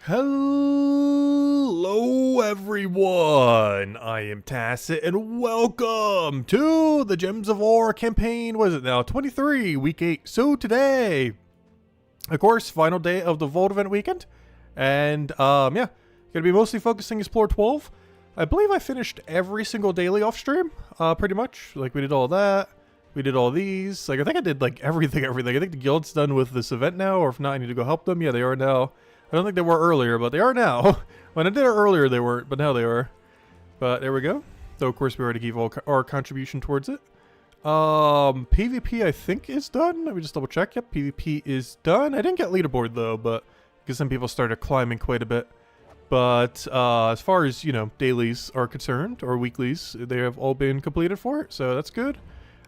Hello everyone, I am Tacit and welcome to the Gems of War campaign. What is it now? 23, week 8. So today, of course, final day of the Vault event weekend. And gonna be mostly focusing Explore 12. I believe I finished every single daily off stream, pretty much. Like we did all that. We did all these. Like I think I did like everything. I think the guild's done with this event now, or if not, I need to go help them. Yeah, they are now. I don't think they were earlier, but they are now. When I did it earlier, they weren't, but now they are. But there we go. So of course we already gave all our contribution towards it. PvP I think is done. Let me just double check. Yep, PvP is done. I didn't get leaderboard though, but because some people started climbing quite a bit. But as far as, you know, dailies are concerned, or weeklies, they have all been completed for it, so that's good.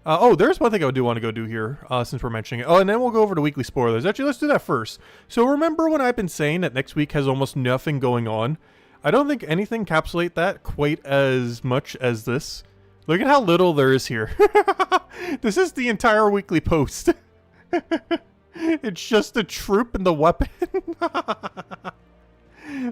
Oh, there's one thing I do want to go do here, since we're mentioning it. Oh, and then we'll go over to weekly spoilers. Actually, let's do that first. So remember when I've been saying that next week has almost nothing going on? I don't think anything encapsulate that quite as much as this. Look at how little there is here. This is the entire weekly post. It's just the troop and the weapon.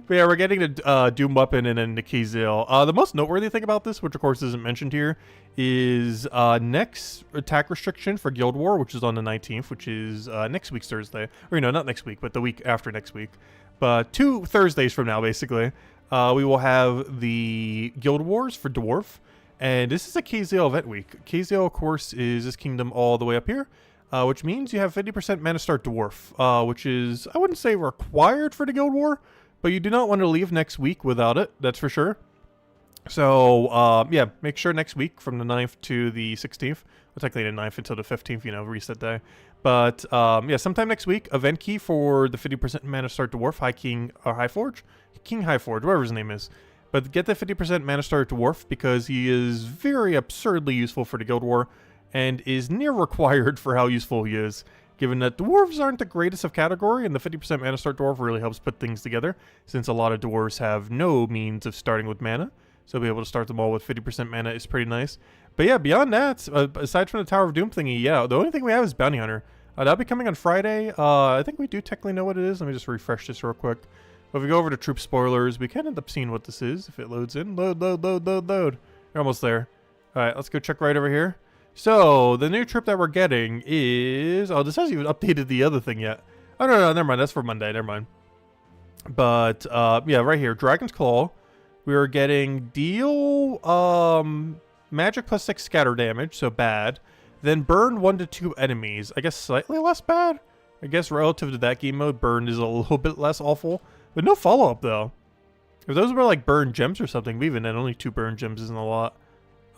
But yeah, we're getting to Doom Weapon and then Nikizil. The most noteworthy thing about this, which of course isn't mentioned here, is next attack restriction for Guild War, which is on the 19th, which is next week's Thursday. Or, you know, not next week, but the week after next week. But 2 Thursdays from now, basically, we will have the Guild Wars for Dwarf. And this is a KZL event week. KZL, of course, is this kingdom all the way up here. Which means you have 50% Mana Start Dwarf, which is, I wouldn't say required for the Guild War, but you do not want to leave next week without it, that's for sure. So, yeah, make sure next week from the 9th to the 16th, well, technically the 9th until the 15th, you know, reset day. But, yeah, sometime next week, event key for the 50% Mana Start Dwarf, High King, or High Forge? King High Forge, whatever his name is. But get the 50% Mana Start Dwarf because he is very absurdly useful for the Guild War and is near required for how useful he is. Given that dwarves aren't the greatest of category, and the 50% Mana Start Dwarf really helps put things together, since a lot of dwarves have no means of starting with mana. So be able to start them all with 50% mana is pretty nice. But yeah, beyond that, aside from the Tower of Doom thingy, yeah, the only thing we have is Bounty Hunter. That'll be coming on Friday. I think we do technically know what it is. Let me just refresh this real quick. But if we go over to Troop Spoilers, we can end up seeing what this is if it loads in. Load. You're almost there. Alright, let's go check right over here. So, the new trip that we're getting is... Oh, this hasn't even updated the other thing yet. Oh, no, never mind. That's for Monday. Never mind. But, yeah, right here. Dragon's Claw. We are getting deal magic plus 6 scatter damage, so bad. Then burn 1 to 2 enemies. I guess slightly less bad. I guess relative to that game mode, burn is a little bit less awful. But no follow-up, though. If those were, like, burn gems or something, even then, only 2 burn gems isn't a lot.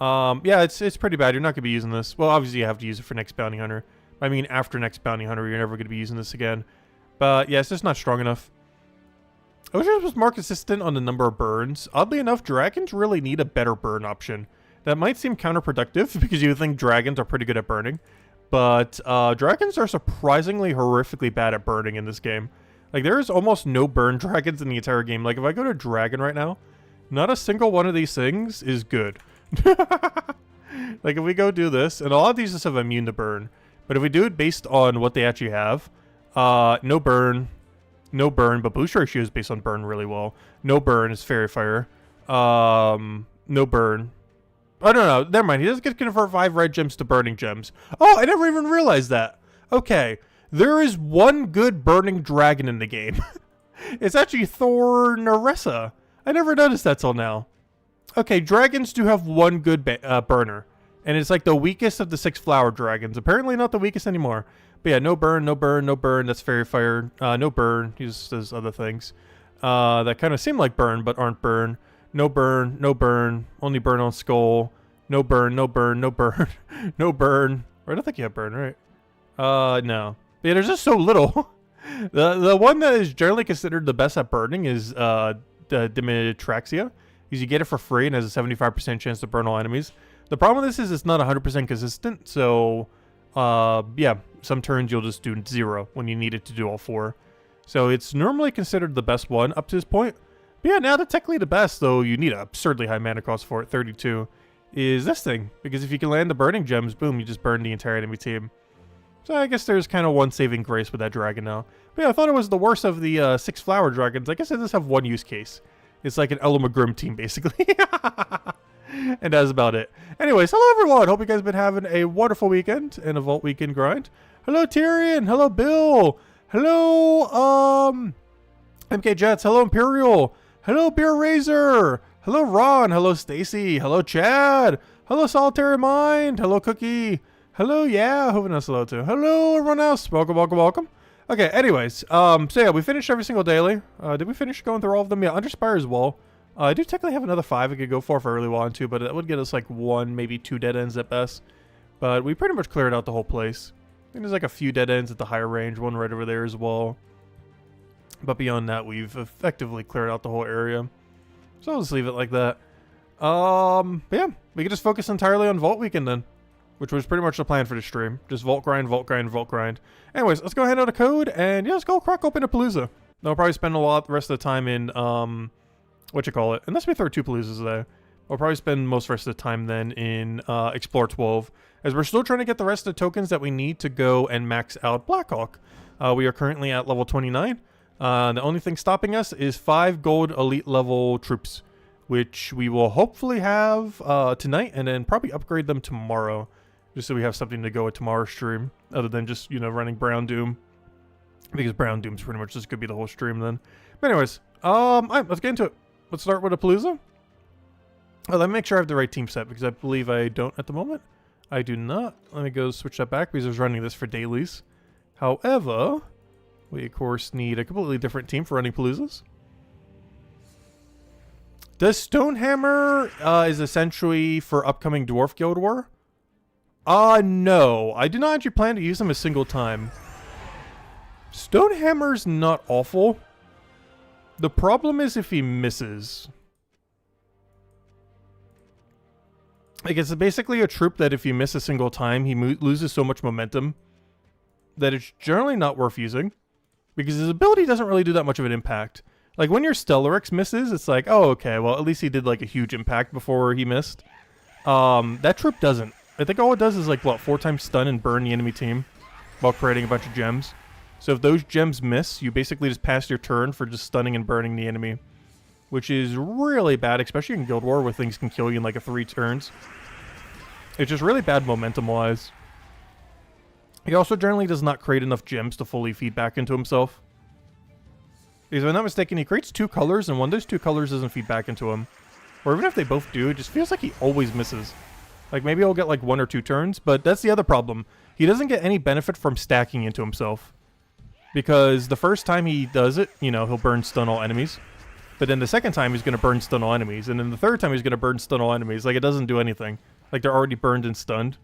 Yeah, it's pretty bad. You're not going to be using this. Well, obviously you have to use it for next Bounty Hunter. I mean, after next Bounty Hunter, you're never going to be using this again. But, yeah, it's just not strong enough. I wish it was more consistent on the number of burns. Oddly enough, dragons really need a better burn option. That might seem counterproductive, because you would think dragons are pretty good at burning. But, dragons are surprisingly horrifically bad at burning in this game. Like, there is almost no burn dragons in the entire game. Like, if I go to dragon right now, not a single one of these things is good. Like if we go do this, and a lot of these just have immune to burn, but if we do it based on what they actually have, no burn, but boost ratio is based on burn really well. No burn is fairy fire. No burn. Oh no, never mind. He doesn't get to convert 5 red gems to burning gems. Oh, I never even realized that. Okay, there is one good burning dragon in the game. It's actually Thor Naressa. I never noticed that till now. Okay, dragons do have one good burner. And it's like the weakest of the 6 flower dragons. Apparently not the weakest anymore. But yeah, no burn. That's fairy fire. No burn. He just does other things. That kind of seem like burn, but aren't burn. No burn. Only burn on skull. No burn. No burn. No burn. Or I don't think you have burn, right? No. But yeah, there's just so little. The one that is generally considered the best at burning is the Dimitraxia. Because you get it for free and has a 75% chance to burn all enemies. The problem with this is it's not 100% consistent, so yeah, some turns you'll just do 0 when you need it to do all 4. So it's normally considered the best one up to this point. But yeah, now the technically the best, though you need an absurdly high mana cost for it, 32, is this thing. Because if you can land the burning gems, boom, you just burn the entire enemy team. So I guess there's kind of one saving grace with that dragon now. But yeah, I thought it was the worst of the 6 flower dragons. I guess it does have one use case. It's like an Elamagrim team, basically. And that's about it. Anyways, hello everyone. Hope you guys have been having a wonderful weekend and a Vault Weekend grind. Hello Tyrion. Hello Bill. Hello MK Jets. Hello Imperial. Hello Beer Razor. Hello Ron. Hello Stacy. Hello Chad. Hello Solitary Mind. Hello Cookie. Hello, yeah, hoping that's hello too. Hello everyone else. Welcome, welcome, welcome. Okay, anyways, so yeah, we finished every single daily. Did we finish going through all of them? Yeah, Underspire as well. I do technically have another 5 I could go for if I really wanted to, but that would get us like 1, maybe 2 dead ends at best. But we pretty much cleared out the whole place. I think there's like a few dead ends at the higher range, one right over there as well. But beyond that, we've effectively cleared out the whole area. So I'll just leave it like that. But yeah, we can just focus entirely on Vault Weekend then, which was pretty much the plan for the stream. Just Vault grind, Vault grind, Vault grind. Anyways, let's go hand out a code, and yeah, let's go crack open a Palooza. I'll probably spend a lot the rest of the time in, unless we throw 2 Paloozas there. I'll probably spend most of the rest of the time then in Explore 12, as we're still trying to get the rest of the tokens that we need to go and max out Blackhawk. We are currently at level 29. The only thing stopping us is 5 gold elite level troops, which we will hopefully have tonight, and then probably upgrade them tomorrow, just so we have something to go with tomorrow's stream, other than just, you know, running Brown Doom, because Brown Doom's pretty much just gonna be the whole stream then. But anyways, alright, let's get into it. Let's start with a Palooza. Oh, let me make sure I have the right team set, because I believe I don't at the moment. I do not. Let me go switch that back, because I was running this for dailies. However, we of course need a completely different team for running Paloozas. Does Stonehammer is essentially for upcoming Dwarf Guild War? No. I do not actually plan to use them a single time. Stonehammer's not awful. The problem is if he misses. Like, it's basically a troop that if you miss a single time, he loses so much momentum that it's generally not worth using, because his ability doesn't really do that much of an impact. Like, when your Stellarex misses, it's like, oh, okay, well, at least he did, like, a huge impact before he missed. That troop doesn't. I think all it does is, like, what, 4 times stun and burn the enemy team while creating a bunch of gems. So if those gems miss, you basically just pass your turn for just stunning and burning the enemy, which is really bad, especially in Guild War, where things can kill you in, like, 3 turns. It's just really bad momentum-wise. He also generally does not create enough gems to fully feed back into himself. Because if I'm not mistaken, he creates 2 colors, and one of those 2 colors doesn't feed back into him. Or even if they both do, it just feels like he always misses. Like, maybe he'll get like 1 or 2 turns, but that's the other problem. He doesn't get any benefit from stacking into himself. Because the first time he does it, you know, he'll burn stun all enemies. But then the second time, he's going to burn stun all enemies. And then the third time, he's going to burn stun all enemies. Like, it doesn't do anything. Like, they're already burned and stunned.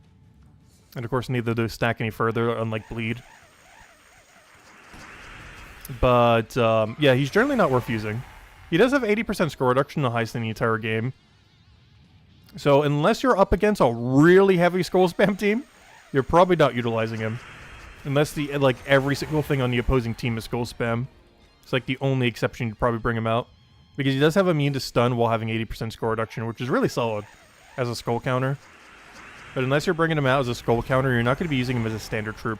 And of course, neither do stack any further, unlike Bleed. But, yeah, he's generally not worth using. He does have 80% score reduction, the highest in the entire game. So, unless you're up against a really heavy scroll spam team, you're probably not utilizing him. Unless the, like, every single thing on the opposing team is scroll spam. It's like the only exception you'd probably bring him out. Because he does have immune to stun while having 80% score reduction, which is really solid as a skull counter. But unless you're bringing him out as a skull counter, you're not going to be using him as a standard troop.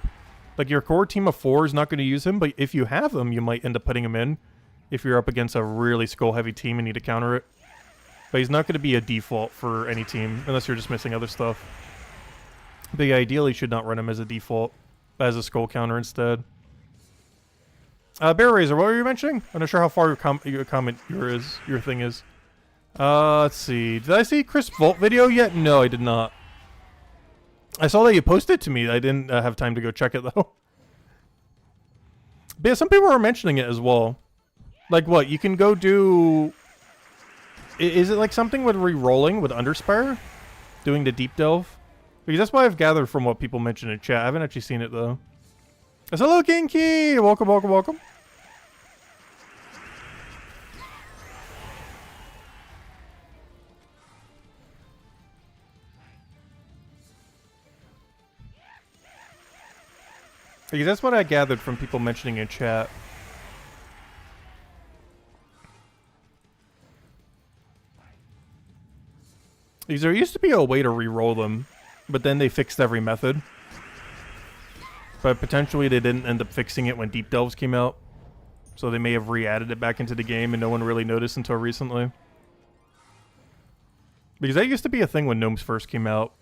Like, your core team of 4 is not going to use him, but if you have him, you might end up putting him in if you're up against a really skull-heavy team and need to counter it. But he's not going to be a default for any team, unless you're just missing other stuff. But yeah, ideally, you should not run him as a default, but as a skull counter instead. Bear Razor, what were you mentioning? I'm not sure how far your thing is. Let's see. Did I see Chris Vault video yet? No, I did not. I saw that you posted it to me. I didn't have time to go check it, though. But yeah, some people were mentioning it as well. Like, what? You can go do... Is it like something with re-rolling with Underspire? Doing the deep delve? Because that's what I've gathered from what people mentioned in chat. I haven't actually seen it, though. Yes, hello, Kinky! Welcome, welcome, welcome. Because that's what I gathered from people mentioning in chat. Because there used to be a way to re-roll them, but then they fixed every method. But potentially they didn't end up fixing it when Deep Delves came out. So they may have re-added it back into the game and no one really noticed until recently. Because that used to be a thing when Gnomes first came out.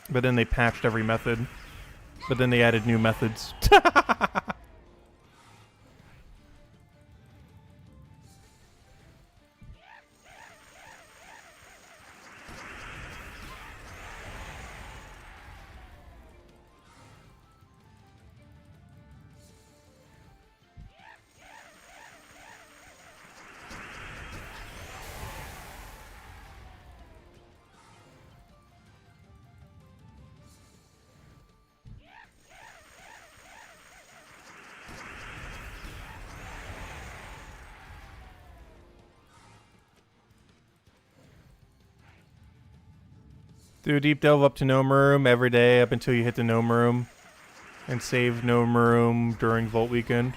But then they patched every method. But then they added new methods. Do a deep delve up to Gnome Room every day up until you hit the Gnome Room. And save Gnome Room during Vault Weekend.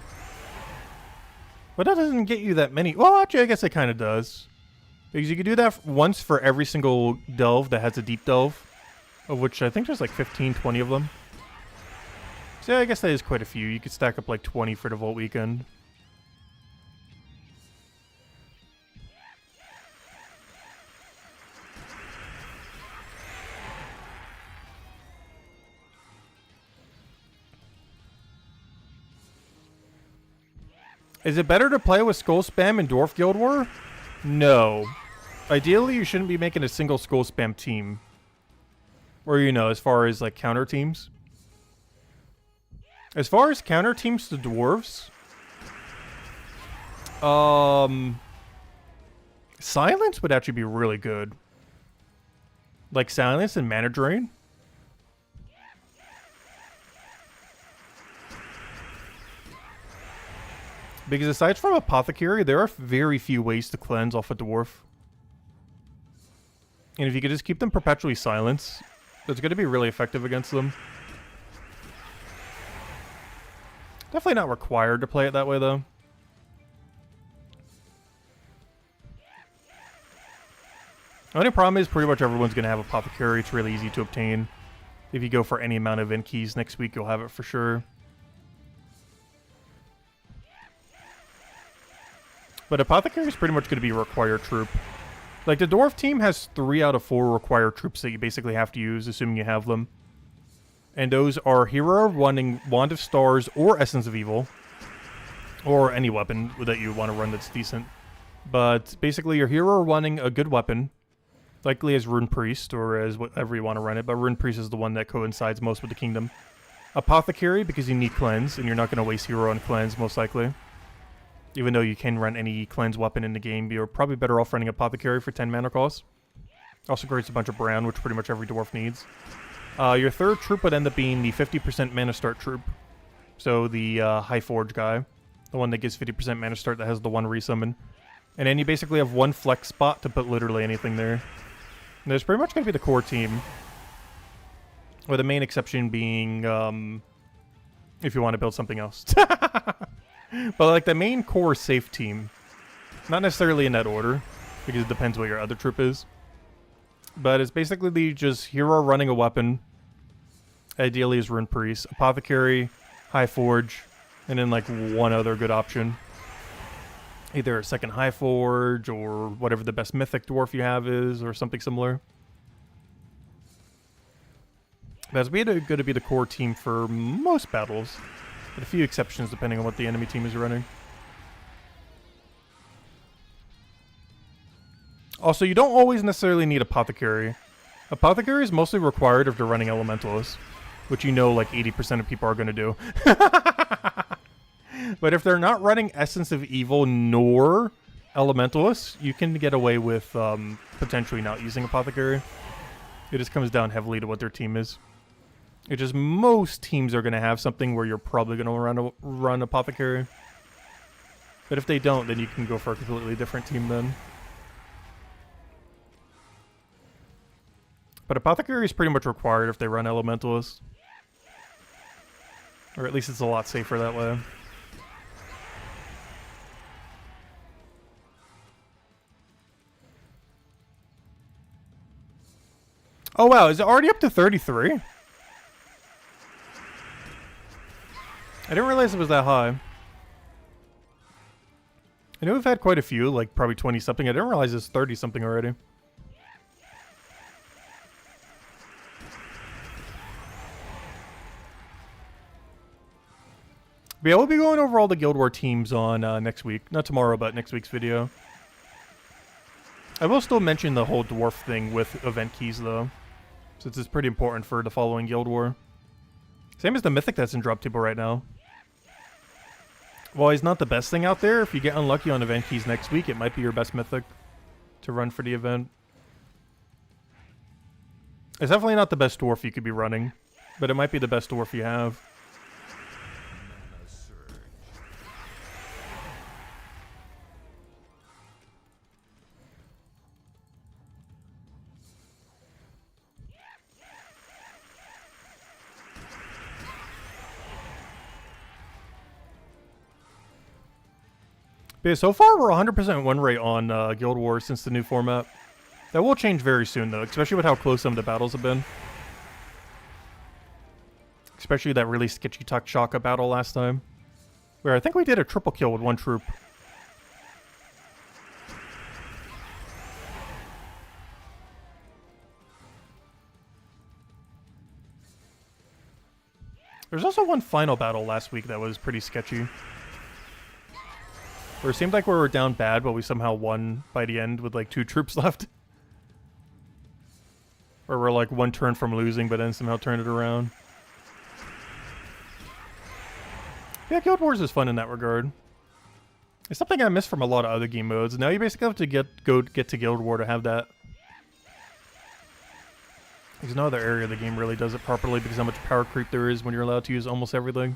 But that doesn't get you that many. Well, actually, I guess it kind of does. Because you can do that once for every single delve that has a deep delve. Of which I think there's like 15, 20 of them. So yeah, I guess that is quite a few. You could stack up like 20 for the Vault Weekend. Is it better to play with Skull Spam in Dwarf Guild War? No. Ideally, you shouldn't be making a single Skull Spam team. Or, you know, as far as, like, counter teams. As far as counter teams to Dwarves... Silence would actually be really good. Like, Silence and Mana Drain. Because aside from Apothecary, there are very few ways to cleanse off a Dwarf. And if you could just keep them perpetually silenced, that's going to be really effective against them. Definitely not required to play it that way, though. The only problem is pretty much everyone's going to have Apothecary. It's really easy to obtain. If you go for any amount of keys next week, you'll have it for sure. But Apothecary is pretty much going to be a required troop. Like, the Dwarf team has 3 out of 4 required troops that you basically have to use, assuming you have them. And those are Hero running Wand of Stars or Essence of Evil. Or any weapon that you want to run that's decent. But basically, your hero running a good weapon. Likely as Rune Priest, or as whatever you want to run it. But Rune Priest is the one that coincides most with the Kingdom. Apothecary, because you need Cleanse, and you're not going to waste hero on Cleanse, most likely. Even though you can run any cleanse weapon in the game, you're probably better off running Apothecary for 10 mana cost. Also creates a bunch of brown, which pretty much every dwarf needs. Your third troop would end up being the 50% mana start troop. So the High Forge guy. The one that gives 50% mana start that has the 1 resummon. And then you basically have 1 flex spot to put literally anything there. And there's pretty much going to be the core team. With the main exception being, if you want to build something else. But like the main core safe team, not necessarily in that order, because it depends what your other troop is. But it's basically just hero running a weapon, ideally is Rune Priest, Apothecary, High Forge, and then like 1 other good option. Either a second High Forge, or whatever the best mythic dwarf you have is, or something similar. That's going to be the core team for most battles. With a few exceptions depending on what the enemy team is running. Also, you don't always necessarily need Apothecary. Apothecary is mostly required if they're running Elementalists, which you know like 80% of people are going to do. But if they're not running Essence of Evil nor Elementalists, you can get away with potentially not using Apothecary. It just comes down heavily to what their team is. It's just most teams are going to have something where you're probably going to run Apothecary. But if they don't, then you can go for a completely different team then. But Apothecary is pretty much required if they run Elementalists. Or at least it's a lot safer that way. Oh wow, is it already up to 33? I didn't realize it was that high. I know we've had quite a few, like probably 20 something. I didn't realize it's 30 something already. But yeah, we'll be going over all the Guild War teams on next week. Not tomorrow, but next week's video. I will still mention the whole dwarf thing with event keys, though, since it's pretty important for the following Guild War. Same as the mythic that's in drop table right now. While he's not the best thing out there, if you get unlucky on event keys next week, it might be your best mythic to run for the event. It's definitely not the best dwarf you could be running, but it might be the best dwarf you have. But yeah, so far we're 100% win rate on Guild Wars since the new format. That will change very soon though, especially with how close some of the battles have been. Especially that really sketchy Takshaka battle last time, where I think we did a triple kill with one troop. There's also one final battle last week that was pretty sketchy, where it seemed like we were down bad, but we somehow won by the end with like 2 troops left. Or we're like 1 turn from losing, but then somehow turned it around. Yeah, Guild Wars is fun in that regard. It's something I miss from a lot of other game modes. Now you basically have to get to Guild War to have that. There's no other area of the game really does it properly because how much power creep there is when you're allowed to use almost everything.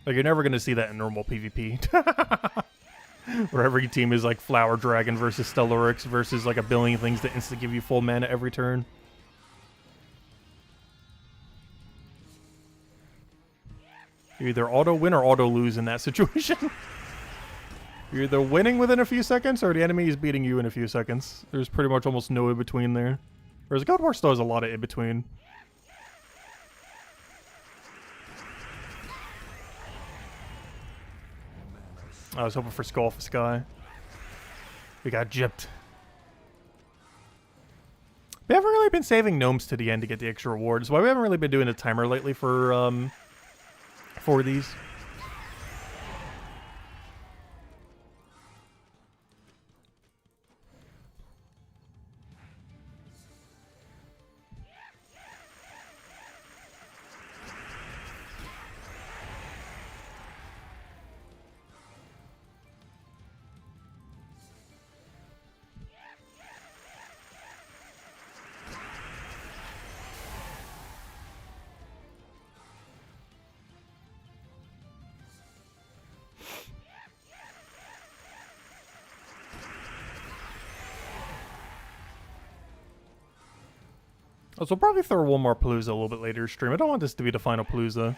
Like, you're never going to see that in normal PvP. Where every team is like Flower Dragon versus Stellarix versus like a billion things that instantly give you full mana every turn. You either auto-win or auto-lose in that situation. You're either winning within a few seconds or the enemy is beating you in a few seconds. There's pretty much almost no in-between there. Whereas Guild Wars still has a lot of in-between. I was hoping for Skull for Sky. We got gypped. We haven't really been saving gnomes to the end to get the extra rewards. Why we haven't really been doing a timer lately for these. So probably throw one more Palooza a little bit later stream. I don't want this to be the final Palooza.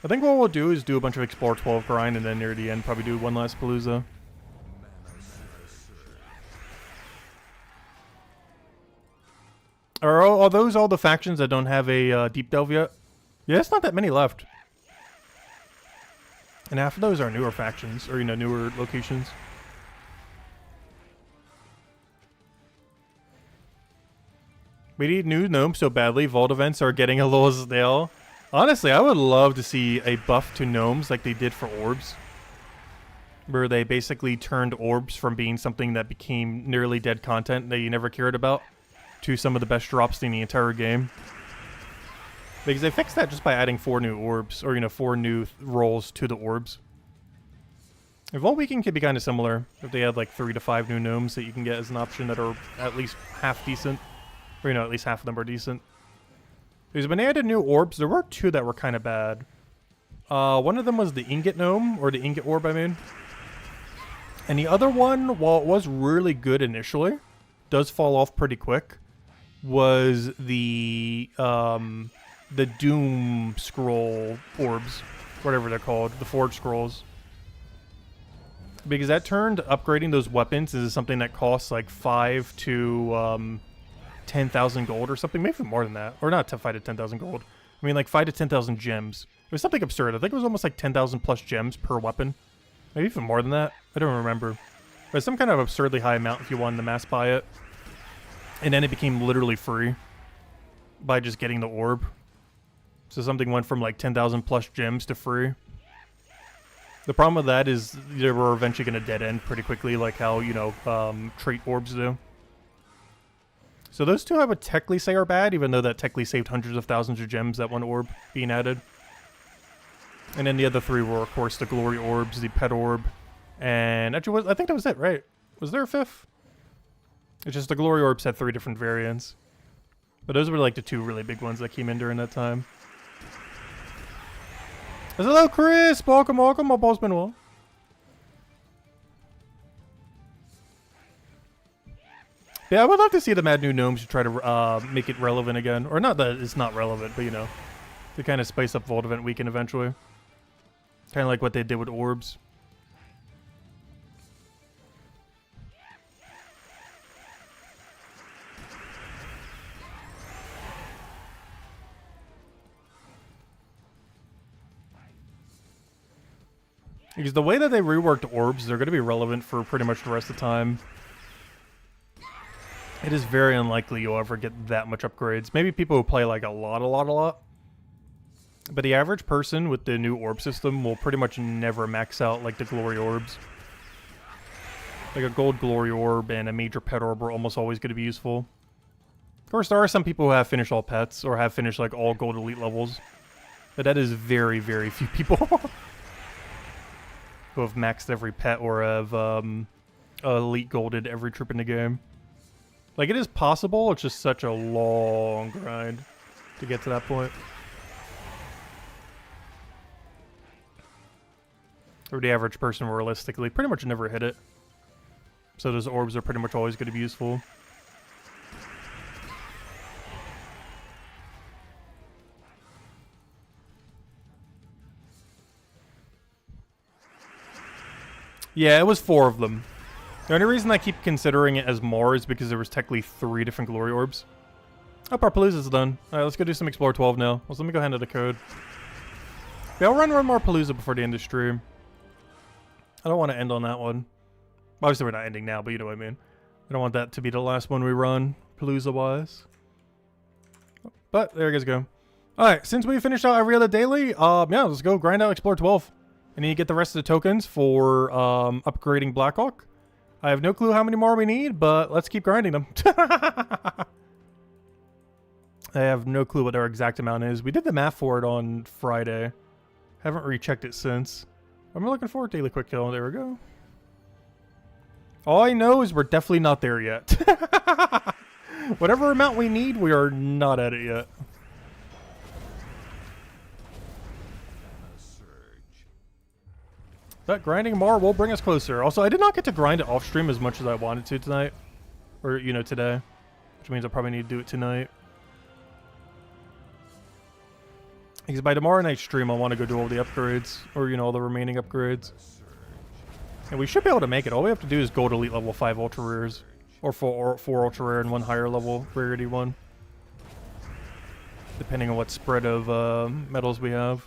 I think what we'll do is do a bunch of Explore 12 grind and then near the end probably do one last Palooza. Are those all the factions that don't have a deep delve yet? Yeah, it's not that many left. And half of those are newer factions, or newer locations. We need new gnomes so badly. Vault events are getting a little stale. Honestly, I would love to see a buff to gnomes like they did for orbs. Where they basically turned orbs from being something that became nearly dead content that you never cared about to some of the best drops in the entire game. Because they fixed that just by adding 4 new orbs, or 4 new rolls to the orbs. And Vault Weekend could be kind of similar if they had like 3 to 5 new gnomes that you can get as an option that are at least half decent. Or, at least half of them are decent. Because when they added new orbs, there were 2 that were kind of bad. One of them was the Ingot Gnome, or the Ingot Orb, I mean. And the other one, while it was really good initially, does fall off pretty quick, was the Doom Scroll Orbs, whatever they're called, the Forge Scrolls. Because that turned upgrading those weapons into something that costs like 5 to 10,000 gold or something, maybe more than that. Or not 5 to 10,000 gold. I mean, like 5 to 10,000 gems. It was something absurd. I think it was almost like 10,000 plus gems per weapon. Maybe even more than that. I don't remember. But some kind of absurdly high amount if you wanted to mass buy it. And then it became literally free by just getting the orb. So something went from like 10,000 plus gems to free. The problem with that is they were eventually going to dead end pretty quickly, like how, you know, trait orbs do. So those two I would technically say are bad, even though that technically saved hundreds of thousands of gems, that one orb being added. And then the other three were, of course, the glory orbs, the pet orb, and actually, I think that was it, right? Was there a fifth? It's just the glory orbs had 3 different variants. But those were like the 2 really big ones that came in during that time. Hello, Chris! Welcome, welcome. Hope all's been well. Yeah, I would love to see them add new gnomes to try to make it relevant again. Or not that it's not relevant, but you know, to kind of spice up Vault Event Weekend eventually. Kind of like what they did with orbs. Because the way that they reworked orbs, they're going to be relevant for pretty much the rest of the time. It is very unlikely you'll ever get that much upgrades. Maybe people who play like a lot. But the average person with the new orb system will pretty much never max out like the glory orbs. Like a gold glory orb and a major pet orb are almost always going to be useful. Of course, there are some people who have finished all pets or have finished like all gold elite levels. But that is very, very few people who have maxed every pet or have elite golded every troop in the game. Like, it is possible, it's just such a long grind to get to that point. Or the average person realistically pretty much never hit it. So those orbs are pretty much always going to be useful. Yeah, it was 4 of them. The only reason I keep considering it as more is because there was technically 3 different glory orbs. Oh, Palooza's done. Alright, let's go do some Explore 12 now. Well, let me go hand it the code. Yeah, I'll run one more Palooza before the end of the stream. I don't want to end on that one. Obviously, we're not ending now, but you know what I mean. I don't want that to be the last one we run, Palooza-wise. But, there you guys go. Alright, since we finished out every other daily, yeah, let's go grind out Explore 12. And then you get the rest of the tokens for upgrading Blackhawk. I have no clue how many more we need, but let's keep grinding them. I have no clue what our exact amount is. We did the math for it on Friday. Haven't rechecked it since. I'm looking forward to Daily Quick Kill. There we go. All I know is we're definitely not there yet. Whatever amount we need, we are not at it yet. But grinding more will bring us closer. Also, I did not get to grind it off stream as much as I wanted to tonight. Or, you know, today. Which means I probably need to do it tonight. Because by tomorrow night's stream, I want to go do all the upgrades. Or, you know, all the remaining upgrades. And we should be able to make it. All we have to do is gold elite level 5 ultra rares. Or 4 ultra rare and 1 higher level rarity one. Depending on what spread of medals we have.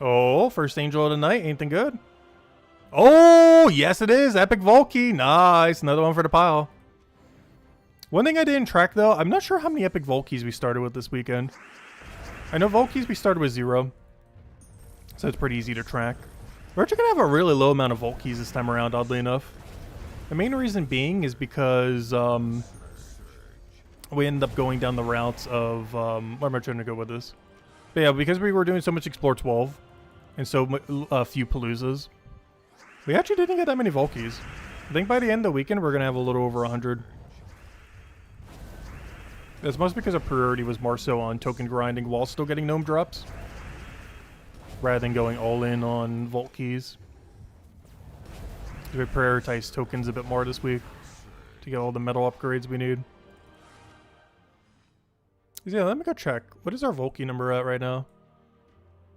Oh, first angel of the night. Anything good? Oh, yes it is. Epic Volkey. Nice. Another one for the pile. One thing I didn't track, though, I'm not sure how many Epic Volkeys we started with this weekend. I know Volkeys we started with 0. So it's pretty easy to track. We're actually going to have a really low amount of Volkeys this time around, oddly enough. The main reason being is because we ended up going down the routes of... where am I trying to go with this? But yeah, because we were doing so much Explore 12 and so few Paloozas, we actually didn't get that many Volkeys. I think by the end of the weekend, we're going to have a little over 100. That's mostly because our priority was more so on token grinding while still getting gnome drops, rather than going all in on Vault keys. We prioritized tokens a bit more this week to get all the metal upgrades we need. Yeah, let me go check. What is our Volky number at right now?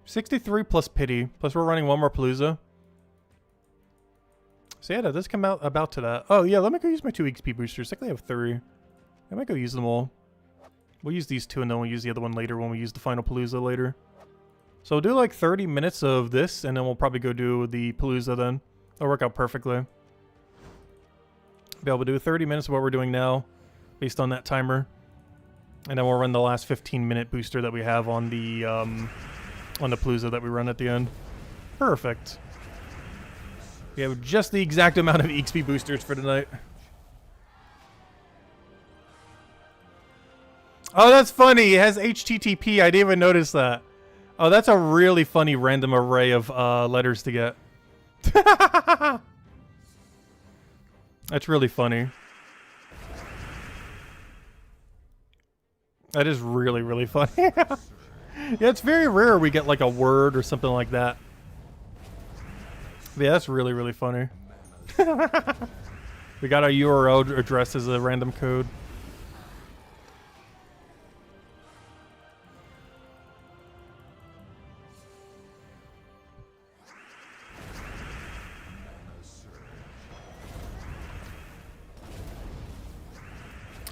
63 plus pity. Plus we're running one more Palooza. So yeah, that does come out about to that. Oh yeah, let me go use my 2 XP boosters. I think I have 3. I might go use them all. We'll use these 2 and then we'll use the other one later when we use the final Palooza later. So we'll do like 30 minutes of this and then we'll probably go do the Palooza then. That'll work out perfectly. Be able to do 30 minutes of what we're doing now based on that timer. And then we'll run the last 15-minute booster that we have on the Palooza that we run at the end. Perfect. We have just the exact amount of XP boosters for tonight. Oh, that's funny. It has HTTP. I didn't even notice that. Oh, that's a really funny random array of letters to get. That's really funny. That is really, really funny. Yeah, it's very rare we get like a word or something like that. Yeah, that's really, really funny. We got our URL address as a random code.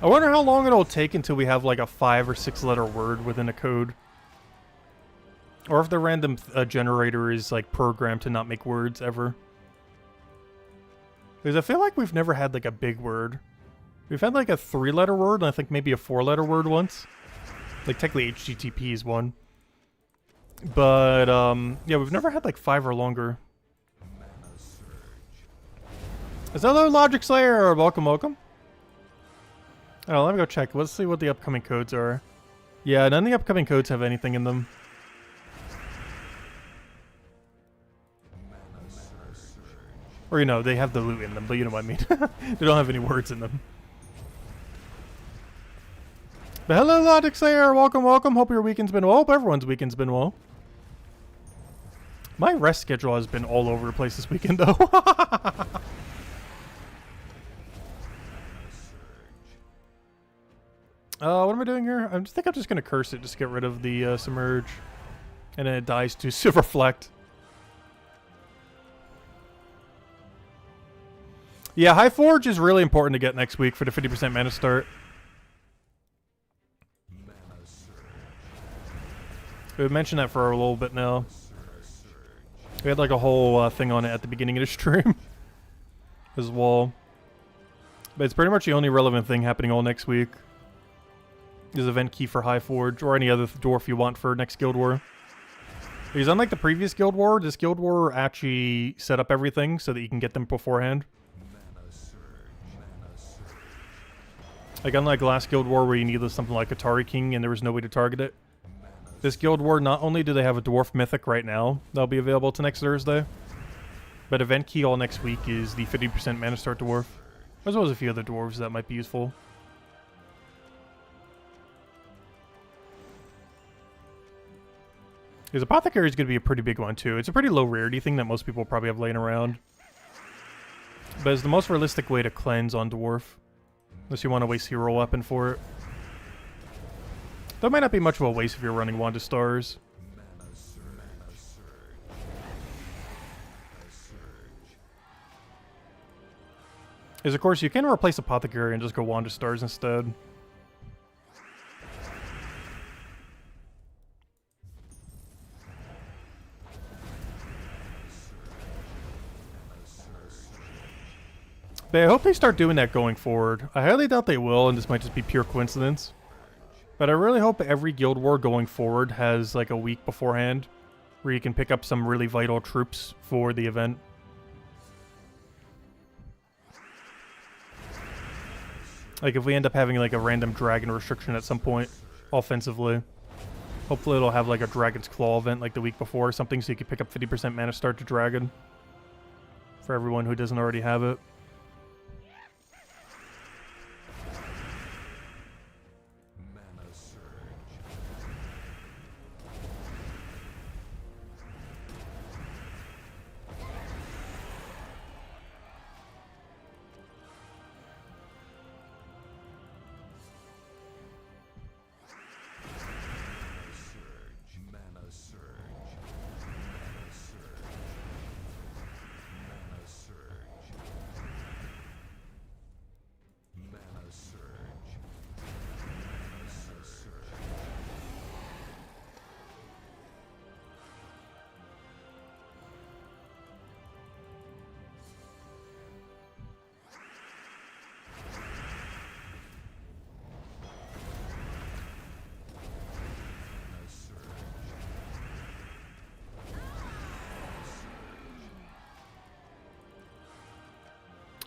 I wonder how long it'll take until we have like a 5 or 6 letter word within a code. Or if the random generator is like programmed to not make words ever. Because I feel like we've never had like a big word. We've had like a 3-letter word and I think maybe a 4-letter word once. Like technically HTTP is one. But yeah, we've never had like 5 or longer. Hello, Logic Slayer! Welcome, welcome. Oh, let me go check. Let's see what the upcoming codes are. Yeah, none of the upcoming codes have anything in them. Or, you know, they have the loot in them, but you know what I mean. They don't have any words in them. But hello, Logic Slayer! Welcome, welcome. Hope your weekend's been well. Hope everyone's weekend's been well. My rest schedule has been all over the place this weekend, though. What am I doing here? I think I'm just going to curse it just to get rid of the submerge. And then it dies to reflect. Yeah, High Forge is really important to get next week for the 50% mana start. We mentioned that for a little bit now. We had like a whole thing on it at the beginning of the stream. As well. But it's pretty much the only relevant thing happening all next week. Is event key for High Forge, or any other dwarf you want for next Guild War. Because unlike the previous Guild War, this Guild War actually set up everything so that you can get them beforehand. Like unlike last Guild War where you needed something like Atari King and there was no way to target it. This Guild War, not only do they have a Dwarf Mythic right now, that'll be available to next Thursday, but event key all next week is the 50% mana start Dwarf. As well as a few other dwarves that might be useful. Because Apothecary is going to be a pretty big one too. It's a pretty low rarity thing that most people probably have laying around. But it's the most realistic way to cleanse on Dwarf. Unless you want to waste Hero Weapon for it. That might not be much of a waste if you're running Wand of Stars. Because of course you can replace Apothecary and just go Wand of Stars instead. But I hope they start doing that going forward. I highly doubt they will, and this might just be pure coincidence. But I really hope every Guild War going forward has like a week beforehand where you can pick up some really vital troops for the event. Like if we end up having like a random dragon restriction at some point, offensively. Hopefully it'll have like a Dragon's Claw event like the week before or something so you can pick up 50% mana start to dragon. For everyone who doesn't already have it.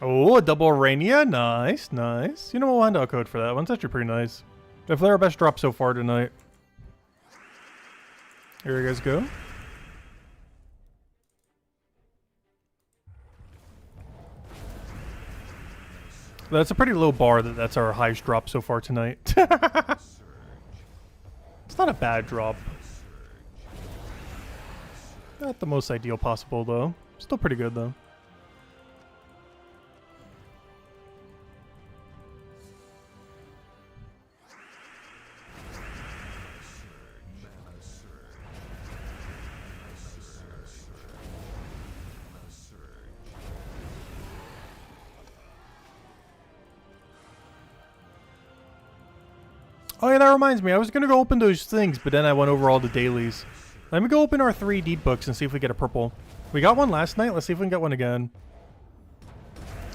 Oh, a double Rainia. Nice, nice. You know, we'll hand out a code for that one. It's actually pretty nice. Definitely our best drop so far tonight. Here you guys go. That's a pretty low bar that's our highest drop so far tonight. It's not a bad drop. Not the most ideal possible though. Still pretty good though. Oh yeah, that reminds me. I was gonna go open those things, but then I went over all the dailies. Let me go open our 3 deed books and see if we get a purple. We got one last night. Let's see if we can get one again.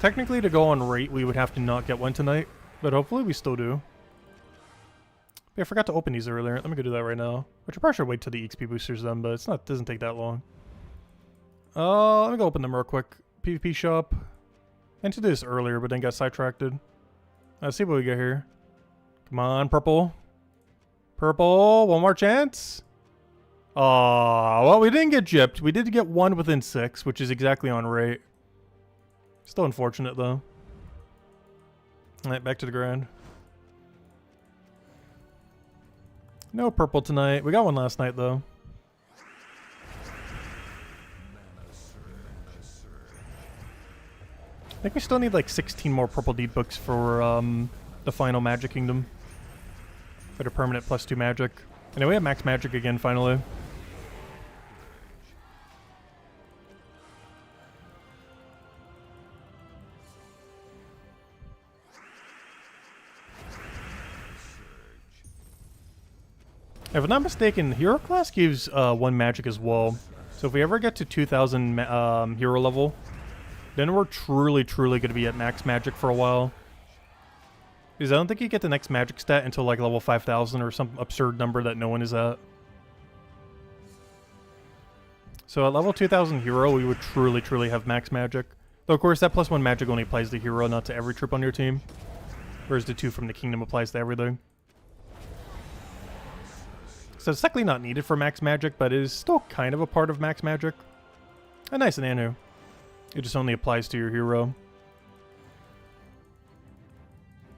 Technically, to go on rate, we would have to not get one tonight, but hopefully we still do. Yeah, I forgot to open these earlier. Let me go do that right now. Which I probably should wait till the XP boosters then, but it doesn't take that long. Let me go open them real quick. PvP shop. I meant to do this earlier, but then got sidetracked. Let's see what we get here. Come on, purple. Purple, one more chance. Aw, well, we didn't get gypped. We did get one within 6, which is exactly on rate. Still unfortunate, though. Alright, back to the grind. No purple tonight. We got one last night, though. I think we still need like 16 more purple deed books for the final Magic Kingdom. For the permanent +2 magic. Anyway, we have max magic again, finally. If I'm not mistaken, Hero Class gives 1 magic as well. So if we ever get to 2000 hero level, then we're truly going to be at max magic for a while. Because I don't think you get the next magic stat until like level 5000 or some absurd number that no one is at. So at level 2000 hero, we would truly have max magic. Though of course that +1 magic only applies to hero, not to every troop on your team. Whereas the 2 from the kingdom applies to everything. So it's technically not needed for max magic, but it is still kind of a part of max magic. A nice Nanu. It just only applies to your hero.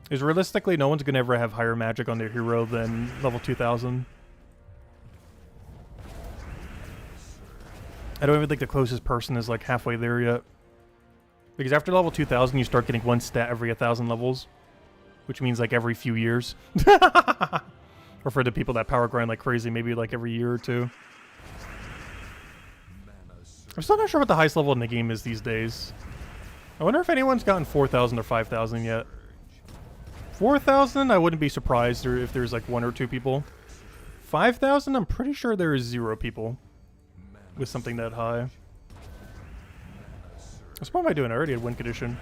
Because realistically, no one's going to ever have higher magic on their hero than level 2000. I don't even think the closest person is like halfway there yet. Because after level 2000, you start getting 1 stat every 1000 levels. Which means like every few years. Or for the people that power grind like crazy, maybe like every year or 2. I'm still not sure what the highest level in the game is these days. I wonder if anyone's gotten 4000 or 5000 yet. 4000, I wouldn't be surprised if there's like 1 or 2 people. 5000, I'm pretty sure there is 0 people with something that high. So what am I doing? I already had win condition.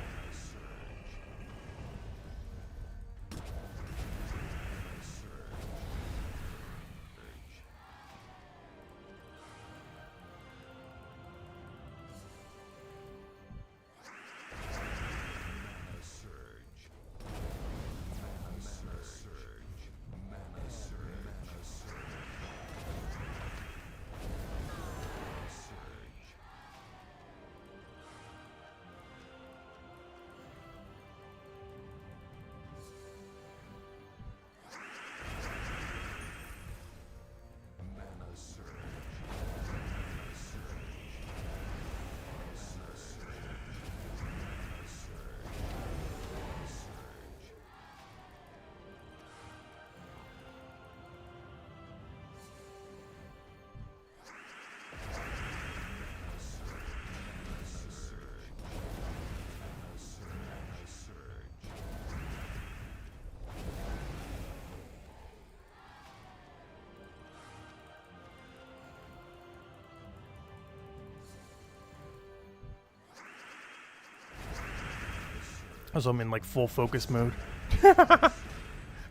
So I'm in like full focus mode. I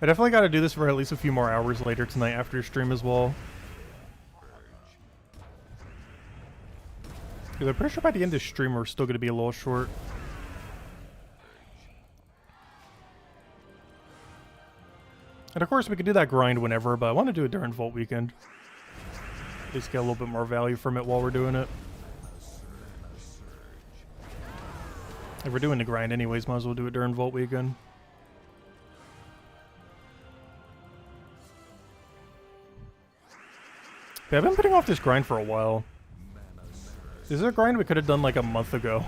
definitely got to do this for at least a few more hours later tonight after stream as well. Because I'm pretty sure by the end of stream we're still going to be a little short. And of course, we could do that grind whenever, but I want to do it during Vault Weekend. At least get a little bit more value from it while we're doing it. If we're doing the grind anyways, might as well do it during Vault Weekend. Yeah, I've been putting off this grind for a while. Is there a grind we could have done like a month ago?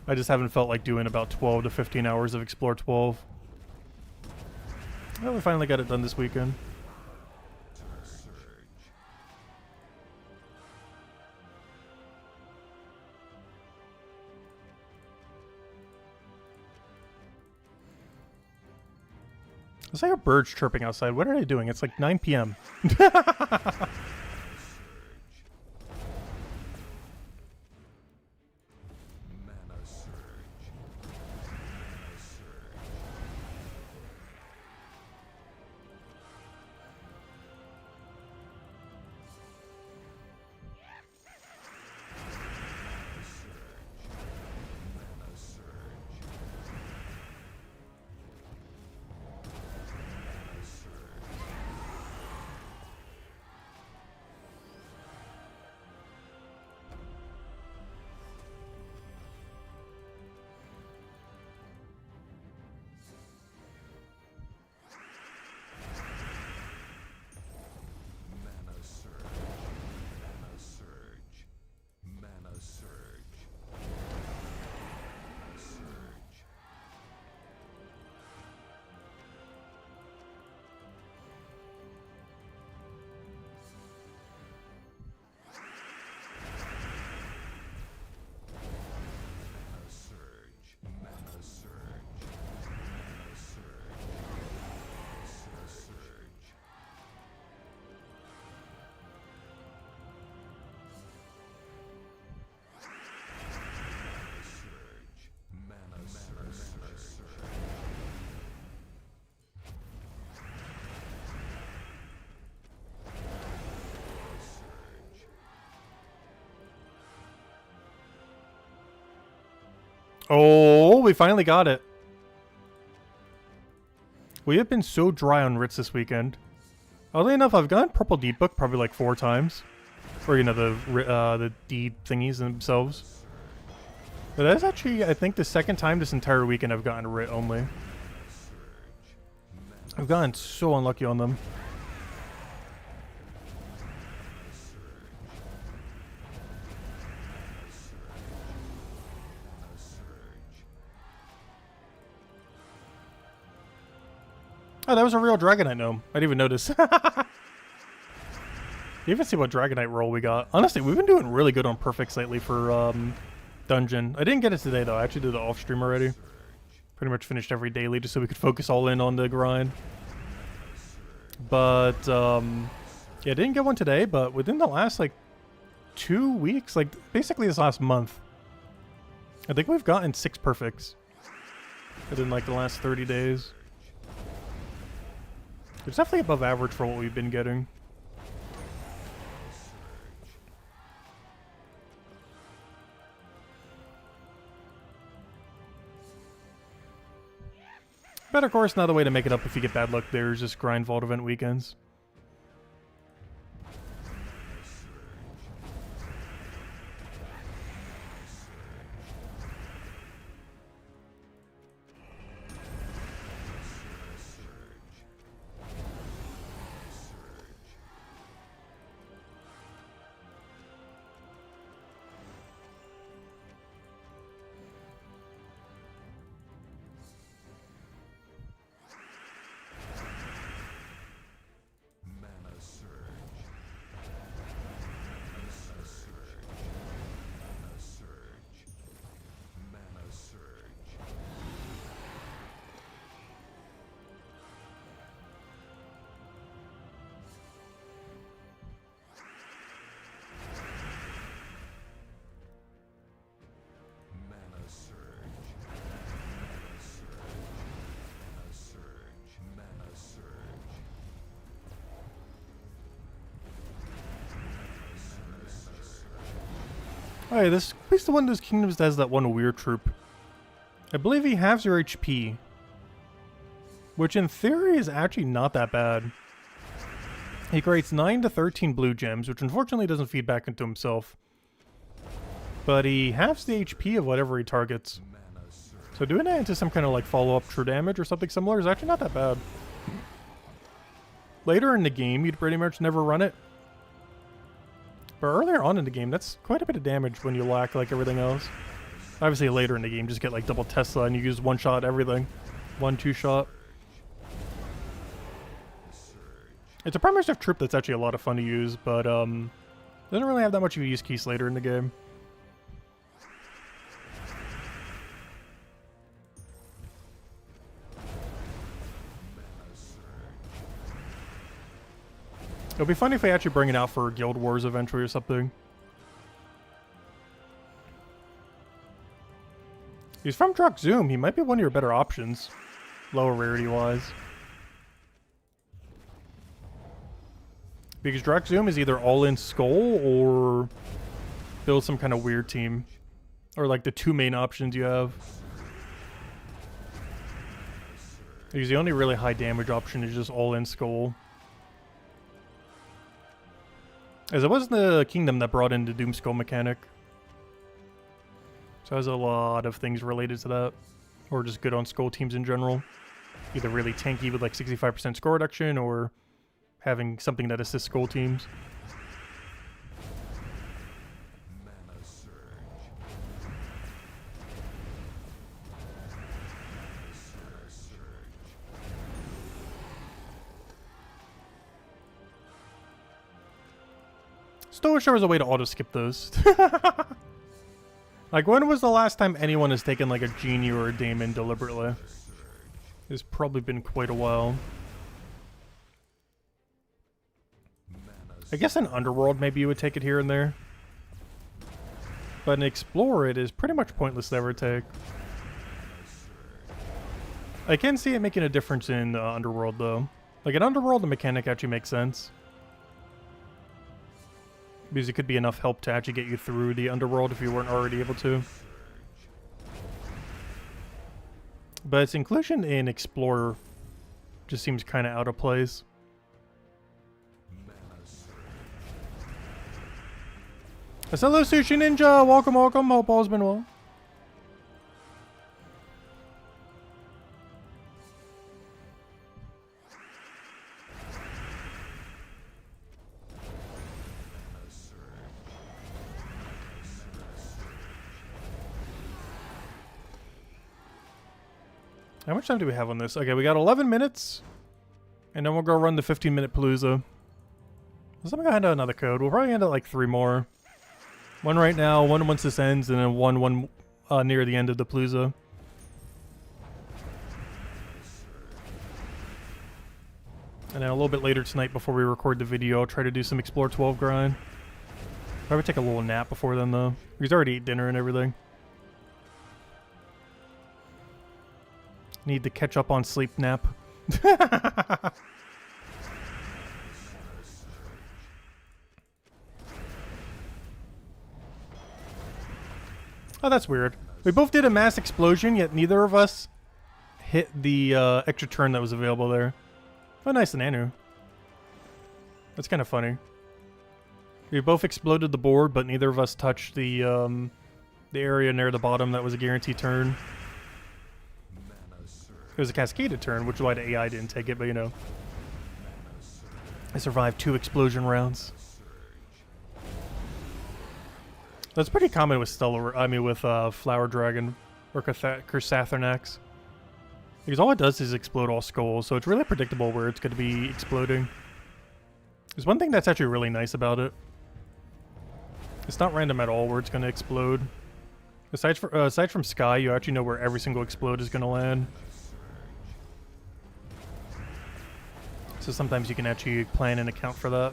I just haven't felt like doing about 12 to 15 hours of Explore 12. Well, we finally got it done this weekend. It's like a bird's chirping outside. What are they doing? It's like 9 p.m. Oh, we finally got it. We have been so dry on writs this weekend. Oddly enough, I've gotten Purple Deed Book probably like 4 times. Or, you know, the deed thingies themselves. But that's actually, I think, the second time this entire weekend I've gotten writ only. I've gotten so unlucky on them. Oh, that was a real Dragonite gnome. I didn't even notice. You even see what Dragonite roll we got. Honestly, we've been doing really good on perfects lately for dungeon. I didn't get it today though. I actually did the off stream already. Pretty much finished every daily just so we could focus all in on the grind. But yeah, didn't get one today. But within the last like 2 weeks, like basically this last month, I think we've gotten 6 perfects within like the last 30 days. It's definitely above average for what we've been getting. But of course, another way to make it up if you get bad luck there is just grind vault event weekends. Oh yeah, this at least the one of those kingdoms that has that one weird troop. I believe he halves your HP. which in theory is actually not that bad. He creates 9 to 13 blue gems, which unfortunately doesn't feed back into himself. But he halves the HP of whatever he targets. So doing that into some kind of like follow-up true damage or something similar is actually not that bad. Later in the game, you'd pretty much never run it. But earlier on in the game, that's quite a bit of damage when you lack like everything else. Obviously later in the game, just get like double Tesla and you use one shot everything. 1-2 shot. It's a primitive troop that's actually a lot of fun to use, but doesn't really have that much of a use case later in the game. It'll be funny if they actually bring it out for Guild Wars eventually or something. He's from Drak'Zum. He might be one of your better options, lower rarity wise. Because Drak'Zum is either all-in Skull or build some kind of weird team. Or like the two main options you have. Because the only really high damage option is just all-in Skull. As it was the Kingdom that brought in the Doom Skull mechanic. So there's a lot of things related to that. Or just good on Skull teams in general. Either really tanky with like 65% score reduction or having something that assists Skull teams. Still wish there was a way to auto-skip those. Like, when was the last time anyone has taken, like, a Genie or a Daemon deliberately? It's probably been quite a while. I guess in Underworld, maybe you would take it here and there. But in Explore, it is pretty much pointless to ever take. I can see it making a difference in Underworld, though. Like, in Underworld, the mechanic actually makes sense. Because it could be enough help to actually get you through the Underworld if you weren't already able to. But its inclusion in Explorer just seems kind of out of place. Hello, Sushi Ninja! Welcome, welcome. Hope all's been well. How much time do we have on this? Okay, we got 11 minutes. And then we'll go run the 15-minute Palooza. Let's go ahead another code. We'll probably end at like 3 more. One right now, one once this ends, and then one near the end of the Palooza. And then a little bit later tonight before we record the video, I'll try to do some Explore 12 grind. Probably take a little nap before then though. He's already ate dinner and everything. Need to catch up on sleep nap. Oh, that's weird. We both did a mass explosion, yet neither of us hit the extra turn that was available there. Oh, nice, Nanu. That's kind of funny. We both exploded the board, but neither of us touched the area near the bottom that was a guaranteed turn. It was a cascaded turn, which is why the AI didn't take it, but you know. I survived 2 explosion rounds. That's pretty common with Flower Dragon or Cursathernax. Because all it does is explode all skulls, so it's really predictable where it's going to be exploding. There's one thing that's actually really nice about it. It's not random at all where it's going to explode. Aside from Sky, you actually know where every single explode is going to land. So sometimes you can actually plan and account for that.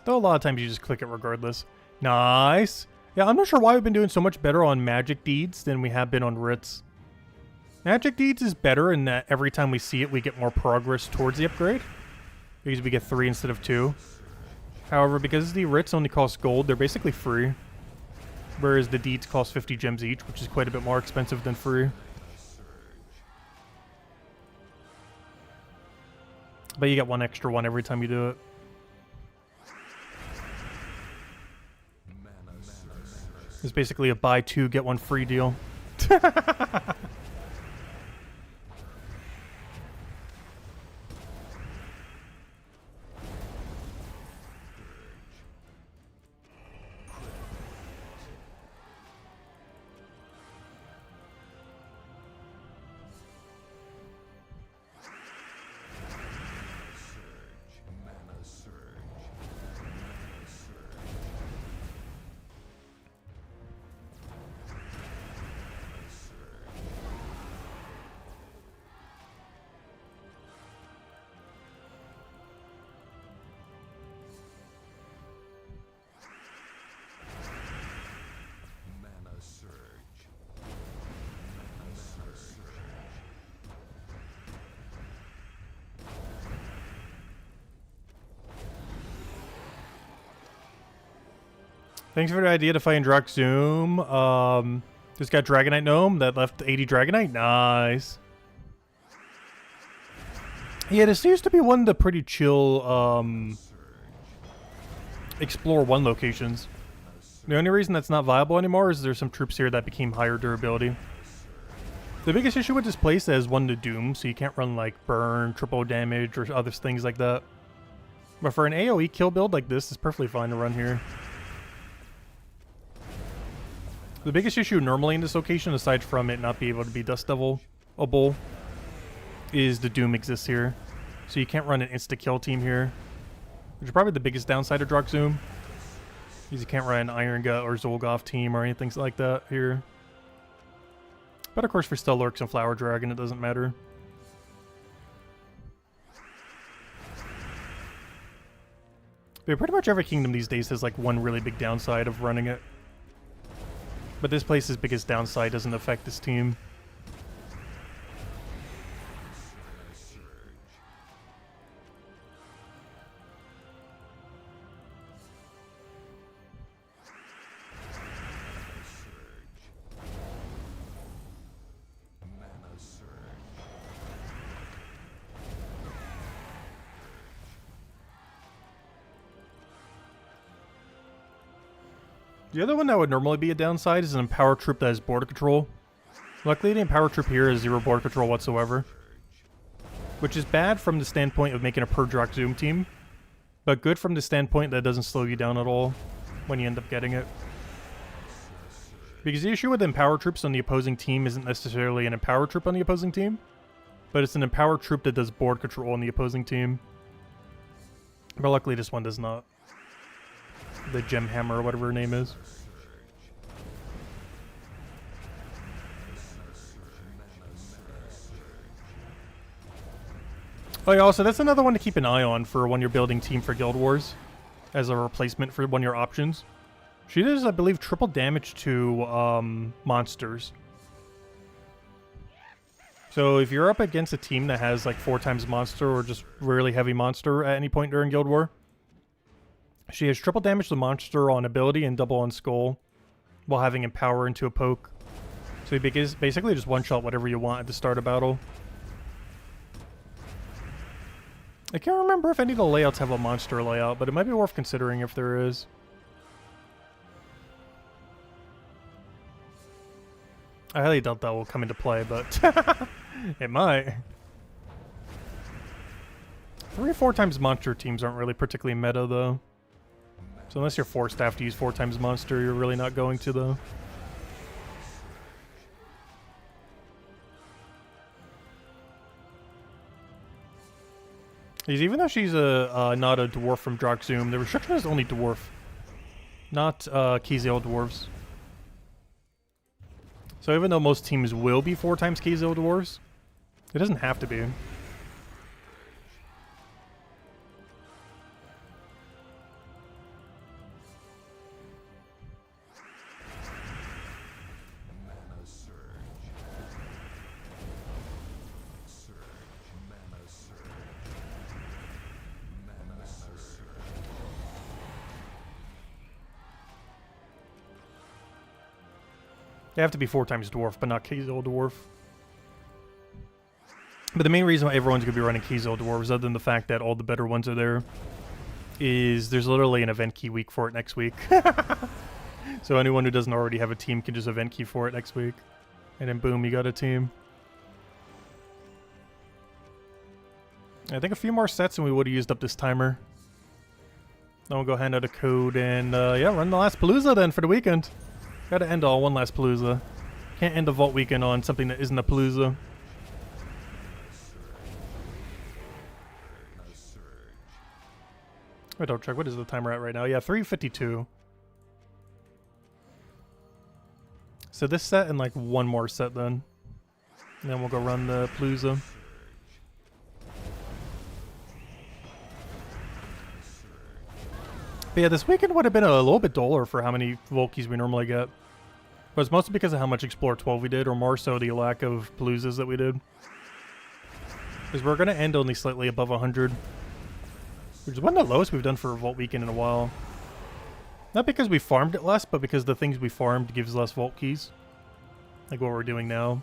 Though a lot of times you just click it regardless. Nice! Yeah, I'm not sure why we've been doing so much better on Magic Deeds than we have been on Writs. Magic Deeds is better in that every time we see it, we get more progress towards the upgrade. Because we get 3 instead of 2. However, because the Writs only cost gold, they're basically free. whereas the deeds cost 50 gems each, which is quite a bit more expensive than free. But you get one extra one every time you do it. It's basically a buy two, get one free deal. Thanks for the idea to fight in Droxzoom. Just got Dragonite Gnome that left 80 Dragonite. Nice. Yeah, this used to be one of the pretty chill Explore 1 locations. The only reason that's not viable anymore is there's some troops here that became higher durability. The biggest issue with this place is it has 1 to Doom, so you can't run like Burn, triple damage, or other things like that. But for an AoE kill build like this, it's perfectly fine to run here. The biggest issue normally in this location, aside from it not being able to be Dust Devil-able, is the Doom exists here. So you can't run an insta-kill team here, which is probably the biggest downside of Droxzoom. Because you can't run an Iron Gut or Zolgoth team or anything like that here. But of course for Stellax and Flower Dragon, it doesn't matter. But pretty much every kingdom these days has like one really big downside of running it. But this place's biggest downside doesn't affect this team. The other one that would normally be a downside is an Empower Troop that has border control. Luckily, the Empower Troop here has 0 border control whatsoever, which is bad from the standpoint of making a per Droxzoom team, but good from the standpoint that it doesn't slow you down at all when you end up getting it. Because the issue with Empower Troops on the opposing team isn't necessarily an Empower Troop on the opposing team, but it's an Empower Troop that does board control on the opposing team. But luckily this one does not. The Gem Hammer or whatever her name is. Oh yeah, also that's another one to keep an eye on for when you're building team for Guild Wars, as a replacement for one of your options. She does, I believe, triple damage to monsters. So if you're up against a team that has like 4 times monster or just really heavy monster at any point during Guild War, she has triple damage to the monster on ability and double on skull, while having Empower into a poke. So you basically just one-shot whatever you want at the start of battle. I can't remember if any of the layouts have a monster layout, but it might be worth considering if there is. I highly doubt that will come into play, but it might. 3 or 4 times monster teams aren't really particularly meta, though. So unless you're forced to have to use 4 times monster, you're really not going to, though. Because even though she's not a dwarf from Droxzoom, the restriction is only dwarf, not Keyzale dwarves. So even though most teams will be 4 times Keyzale dwarves, it doesn't have to be. They have to be 4 times dwarf, but not Keyzil dwarf. But the main reason why everyone's going to be running Keyzil dwarves, other than the fact that all the better ones are there, is there's literally an event key week for it next week. So anyone who doesn't already have a team can just event key for it next week. And then boom, you got a team. I think a few more sets and we would have used up this timer. Then we'll go hand out a code and yeah, run the last Palooza then for the weekend. Gotta end all one last Palooza. Can't end the Vault weekend on something that isn't a Palooza. Wait, don't check. What is the timer at right now? Yeah, 3:52. So this set and like one more set then. And then we'll go run the Palooza. But yeah, this weekend would have been a little bit duller for how many Volkies we normally get. But it's mostly because of how much Explore 12 we did, or more so the lack of Paloozas that we did. Because we're going to end only slightly above 100. Which is one of the lowest we've done for a Vault weekend in a while. Not because we farmed it less, but because the things we farmed gives less Vault keys. Like what we're doing now.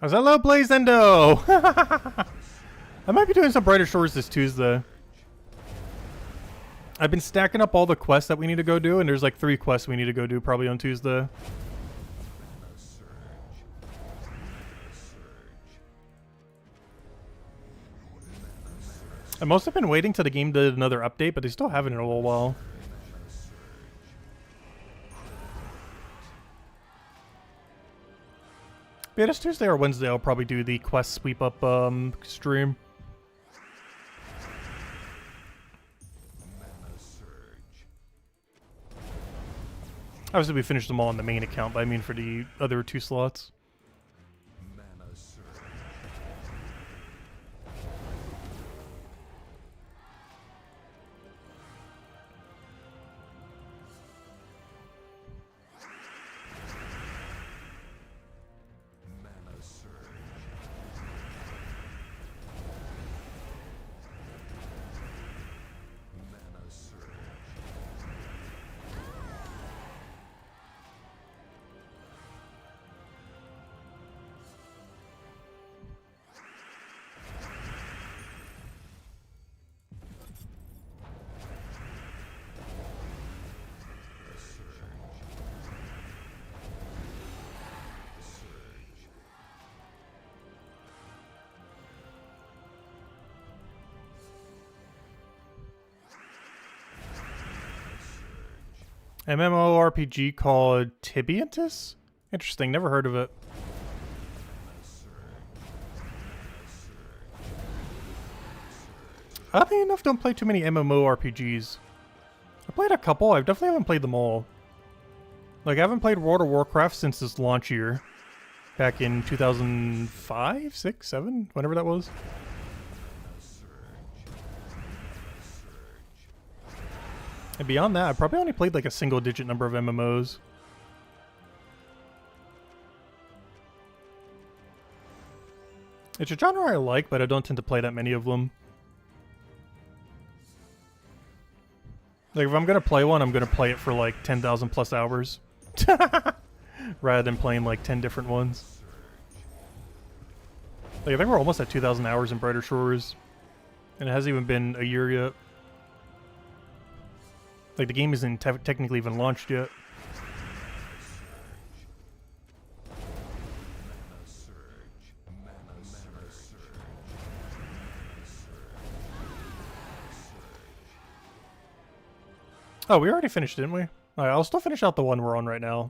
Hello, Blazendo! I might be doing some Brighter Shores this Tuesday. I've been stacking up all the quests that we need to go do, and there's like 3 quests we need to go do probably on Tuesday. I must have been waiting till the game did another update, but they still haven't in a little while. Yeah, this Tuesday or Wednesday I'll probably do the quest sweep up stream. Obviously we finished them all on the main account, but I mean for the other 2 slots. MMORPG called Tibiantus? Interesting, never heard of it. Oddly enough, don't play too many MMORPGs. I played a couple, I definitely haven't played them all. Like, I haven't played World of Warcraft since its launch year. Back in 2005, 6, 7, whenever that was. And beyond that, I probably only played like a single-digit number of MMOs. It's a genre I like, but I don't tend to play that many of them. Like, if I'm gonna play one, I'm gonna play it for like 10,000 plus hours. Rather than playing like 10 different ones. Like, I think we're almost at 2,000 hours in Brighter Shores. And it hasn't even been a year yet. Like, the game isn't technically even launched yet. Oh, we already finished, didn't we? Alright, I'll still finish out the one we're on right now.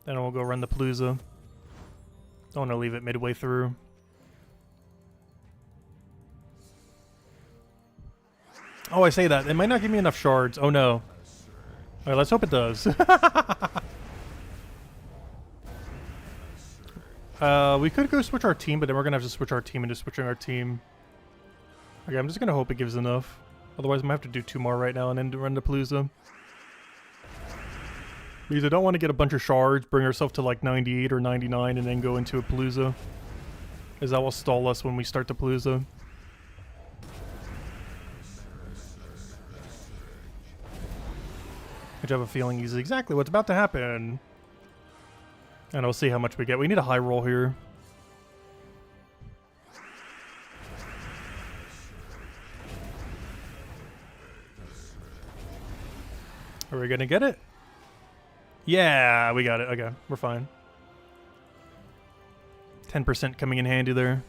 Then we'll go run the Palooza. Don't want to leave it midway through. Oh, I say that. It might not give me enough shards. Oh, no. Alright, let's hope it does. We could go switch our team, but then we're going to have to switch our team into switching our team. Okay, I'm just going to hope it gives enough. Otherwise, I might have to do 2 more right now and then run the Palooza. Because I don't want to get a bunch of shards, bring ourselves to like 98 or 99, and then go into a Palooza. As that will stall us when we start the Palooza. Which I have a feeling is exactly what's about to happen. And we'll see how much we get. We need a high roll here. Are we gonna get it? Yeah, we got it. Okay, we're fine. 10% coming in handy there.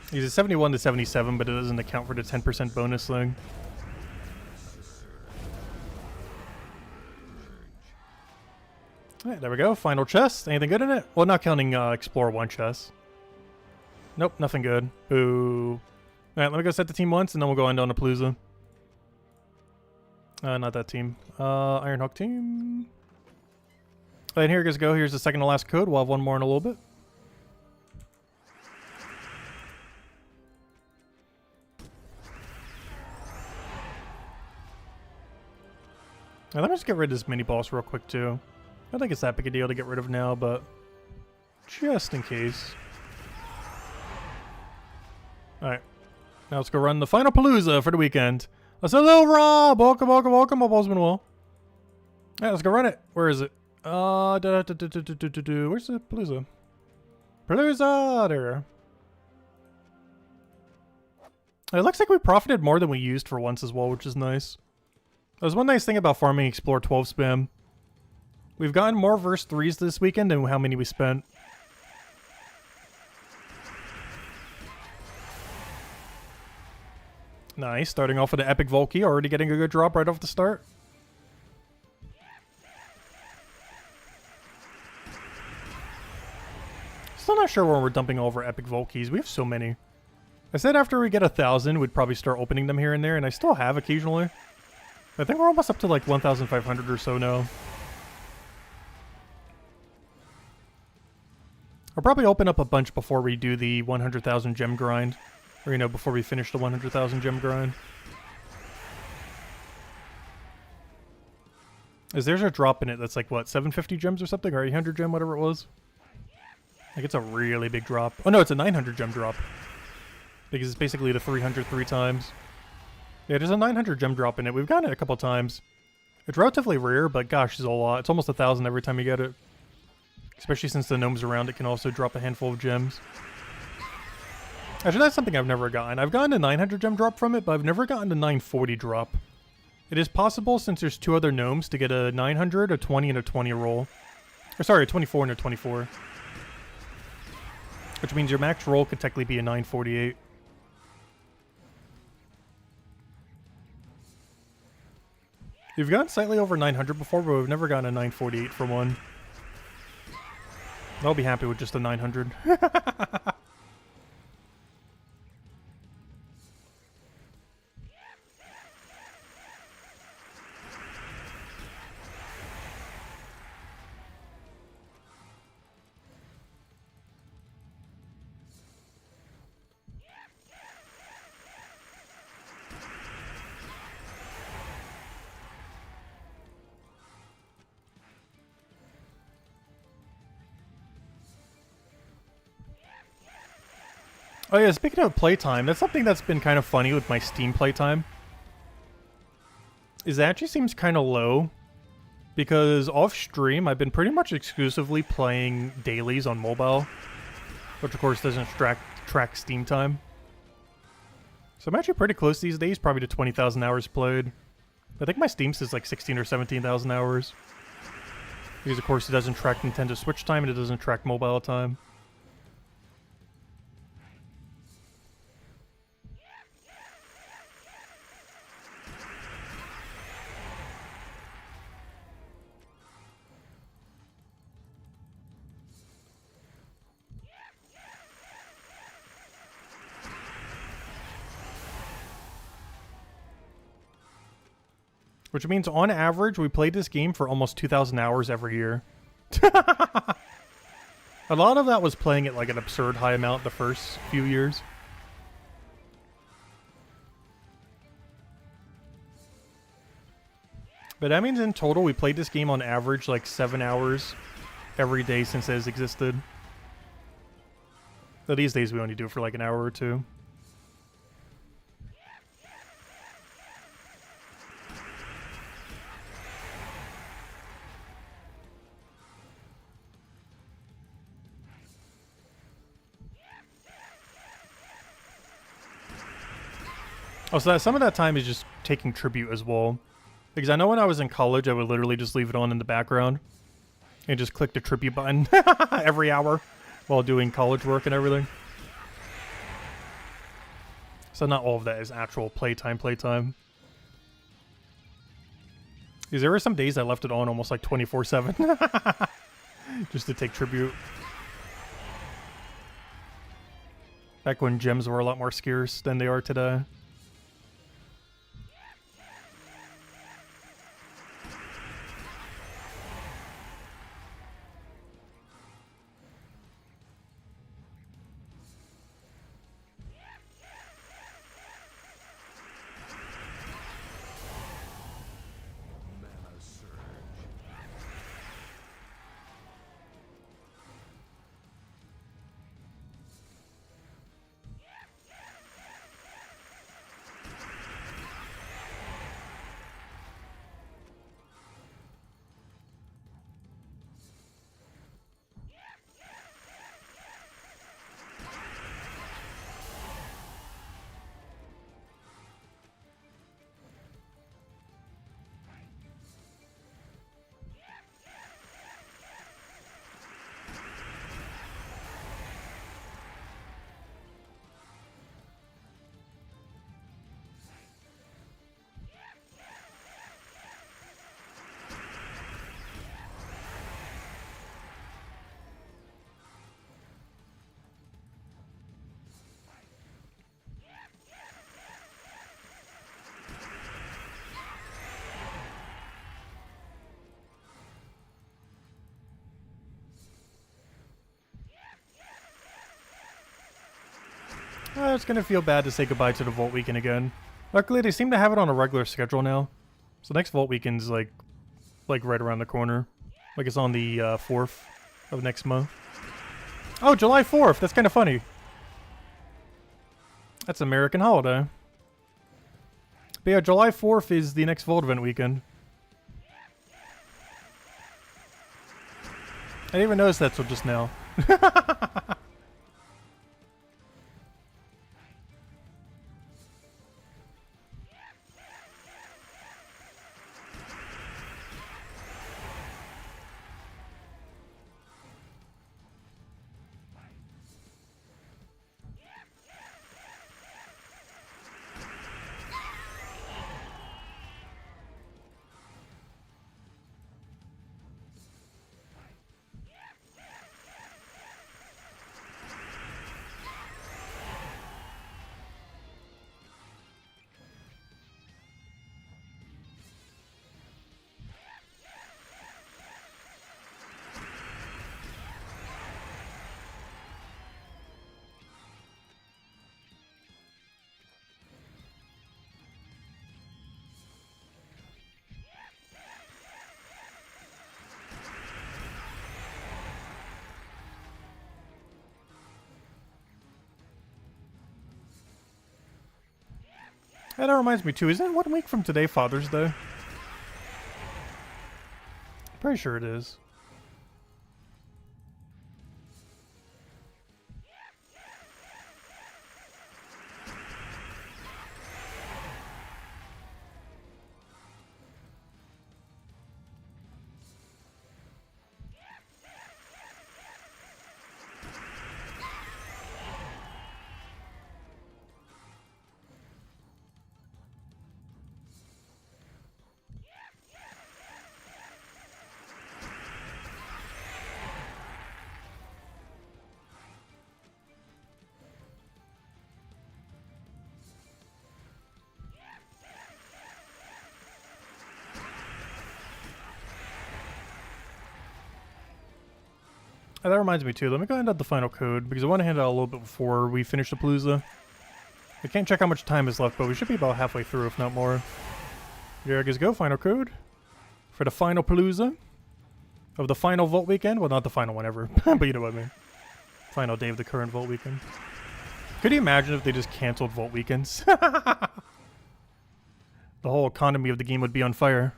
He's a 71 to 77, but it doesn't account for the 10% bonus thing. Alright, there we go. Final chest. Anything good in it? Well, not counting Explore 1 chest. Nope, nothing good. Boo. Alright, let me go set the team once, and then we'll go end on a Palooza. Not that team. Ironhawk team. And here you guys go. Here's the second to last code. We'll have one more in a little bit. Now, let me just get rid of this mini boss real quick too. I don't think it's that big a deal to get rid of now, but just in case. Alright. Now let's go run the final Palooza for the weekend. Let's hello Rob! Welcome, welcome, welcome. Hope all's been well. Alright, let's go run it. Where is it? Where's the Palooza? Palooza! There. It looks like we profited more than we used for once as well, which is nice. There's one nice thing about farming Explore 12 spam. We've gotten more verse 3s this weekend than how many we spent. Nice, starting off with the Epic Volkey, already getting a good drop right off the start. Still not sure when we're dumping all of our Epic Volkeys. We have so many. I said after we get 1,000, we'd probably start opening them here and there, and I still have occasionally. I think we're almost up to like 1,500 or so now. I'll probably open up a bunch before we do the 100,000 gem grind. Or, you know, before we finish the 100,000 gem grind. Is there's a drop in it that's like, what, 750 gems or something? Or 800 gem, whatever it was? Like, it's a really big drop. Oh, no, it's a 900 gem drop. Because it's basically the 300 3 times. Yeah, there's a 900 gem drop in it. We've gotten it a couple times. It's relatively rare, but gosh, it's a lot. It's almost 1,000 every time you get it. Especially since the gnomes around it can also drop a handful of gems. Actually, that's something I've never gotten. I've gotten a 900 gem drop from it, but I've never gotten a 940 drop. It is possible, since there's 2 other gnomes, to get a 900, a 20, and a 20 roll. Or sorry, a 24 and a 24. Which means your max roll could technically be a 948. We've gotten slightly over 900 before, but we've never gotten a 948 for one. I'll be happy with just a 900. Oh yeah, speaking of playtime, that's something that's been kind of funny with my Steam playtime. Is it actually seems kind of low because off stream I've been pretty much exclusively playing dailies on mobile, which of course doesn't track Steam time. So I'm actually pretty close these days, probably to 20,000 hours played. I think my Steam says like 16 or 17,000 hours. Because of course it doesn't track Nintendo Switch time and it doesn't track mobile time. Which means, on average, we played this game for almost 2,000 hours every year. A lot of that was playing at like an absurd high amount the first few years. But that means in total, we played this game on average like 7 hours every day since it has existed. Though these days we only do it for like an hour or two. Oh, so some of that time is just taking tribute as well. Because I know when I was in college, I would literally just leave it on in the background. And just click the tribute button every hour while doing college work and everything. So not all of that is actual playtime. Because there were some days I left it on almost like 24/7. Just to take tribute. Back when gems were a lot more scarce than they are today. It's gonna feel bad to say goodbye to the Vault Weekend again. Luckily, they seem to have it on a regular schedule now. So next Vault Weekend's like right around the corner. Like it's on the 4th of next month. Oh, July 4th! That's kind of funny. That's American holiday. But yeah, July 4th is the next Vault Event weekend. I didn't even notice that till just now. Yeah, that reminds me too, isn't it 1 week from today Father's Day? Pretty sure it is. Oh, that reminds me too. Let me go ahead and add the final code because I want to hand it out a little bit before we finish the Palooza. I can't check how much time is left, but we should be about halfway through, if not more. Here I guess go. Final code for the final Palooza of the final Vault weekend. Well, not the final one ever, but you know what I mean. Final day of the current Vault weekend. Could you imagine if they just canceled Vault weekends? The whole economy of the game would be on fire.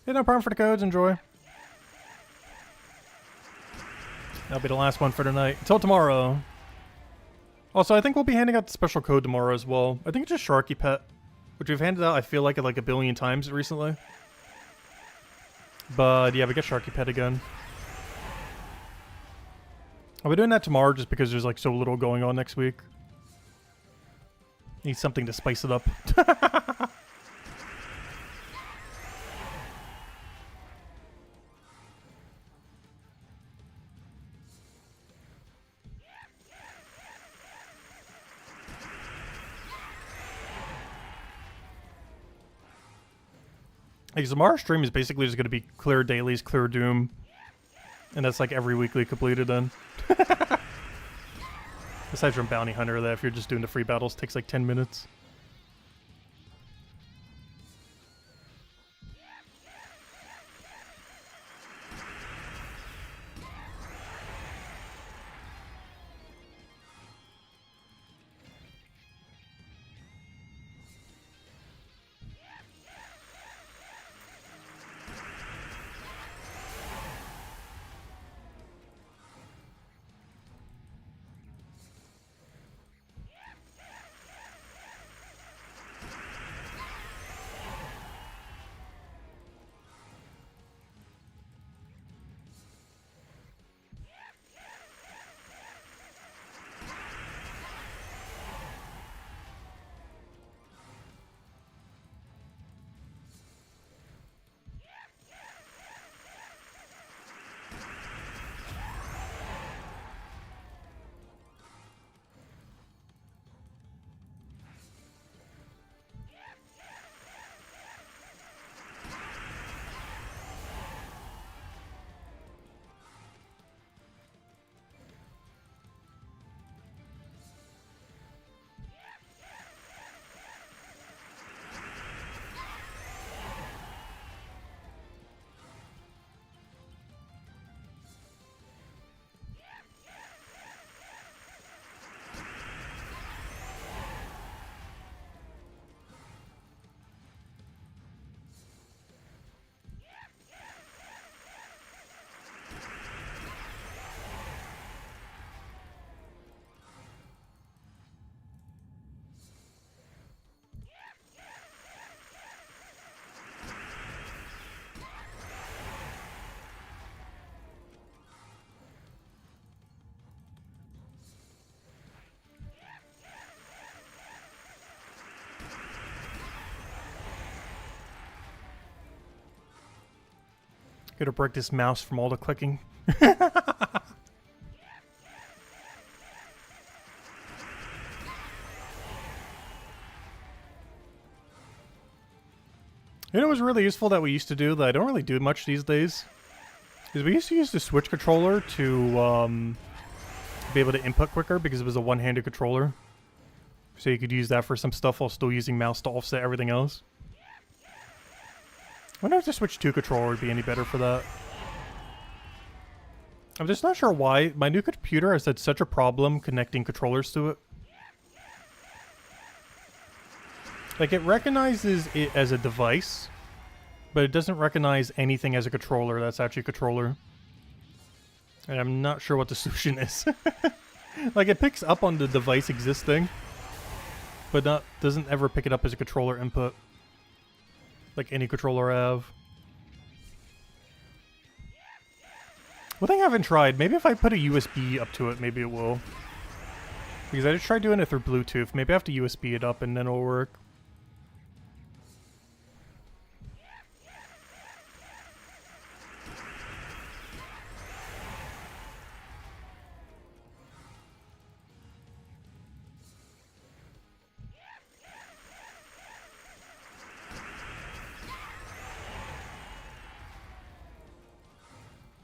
Yeah, no problem for the codes. Enjoy. That'll be the last one for tonight. Until tomorrow. Also, I think we'll be handing out the special code tomorrow as well. I think it's just Sharky Pet, which we've handed out, I feel like, a billion times recently. But yeah, we get Sharky Pet again. I'll be doing that tomorrow just because there's like so little going on next week. Need something to spice it up. Like, tomorrow's stream is basically just going to be clear dailies, clear Doom. And that's like every weekly completed then. Aside from Bounty Hunter, that if you're just doing the free battles, takes like 10 minutes. Gotta break this mouse from all the clicking. You know what was really useful that we used to do that I don't really do much these days? Is we used to use the Switch controller to be able to input quicker because it was a one-handed controller. So you could use that for some stuff while still using mouse to offset everything else. I wonder if the Switch 2 controller would be any better for that. I'm just not sure why. My new computer has had such a problem connecting controllers to it. Like, it recognizes it as a device, but it doesn't recognize anything as a controller that's actually a controller. And I'm not sure what the solution is. Like, it picks up on the device existing, but doesn't ever pick it up as a controller input. Like any controller I have. One thing I haven't tried, maybe if I put a USB up to it, maybe it will. Because I just tried doing it through Bluetooth. Maybe I have to USB it up and then it'll work.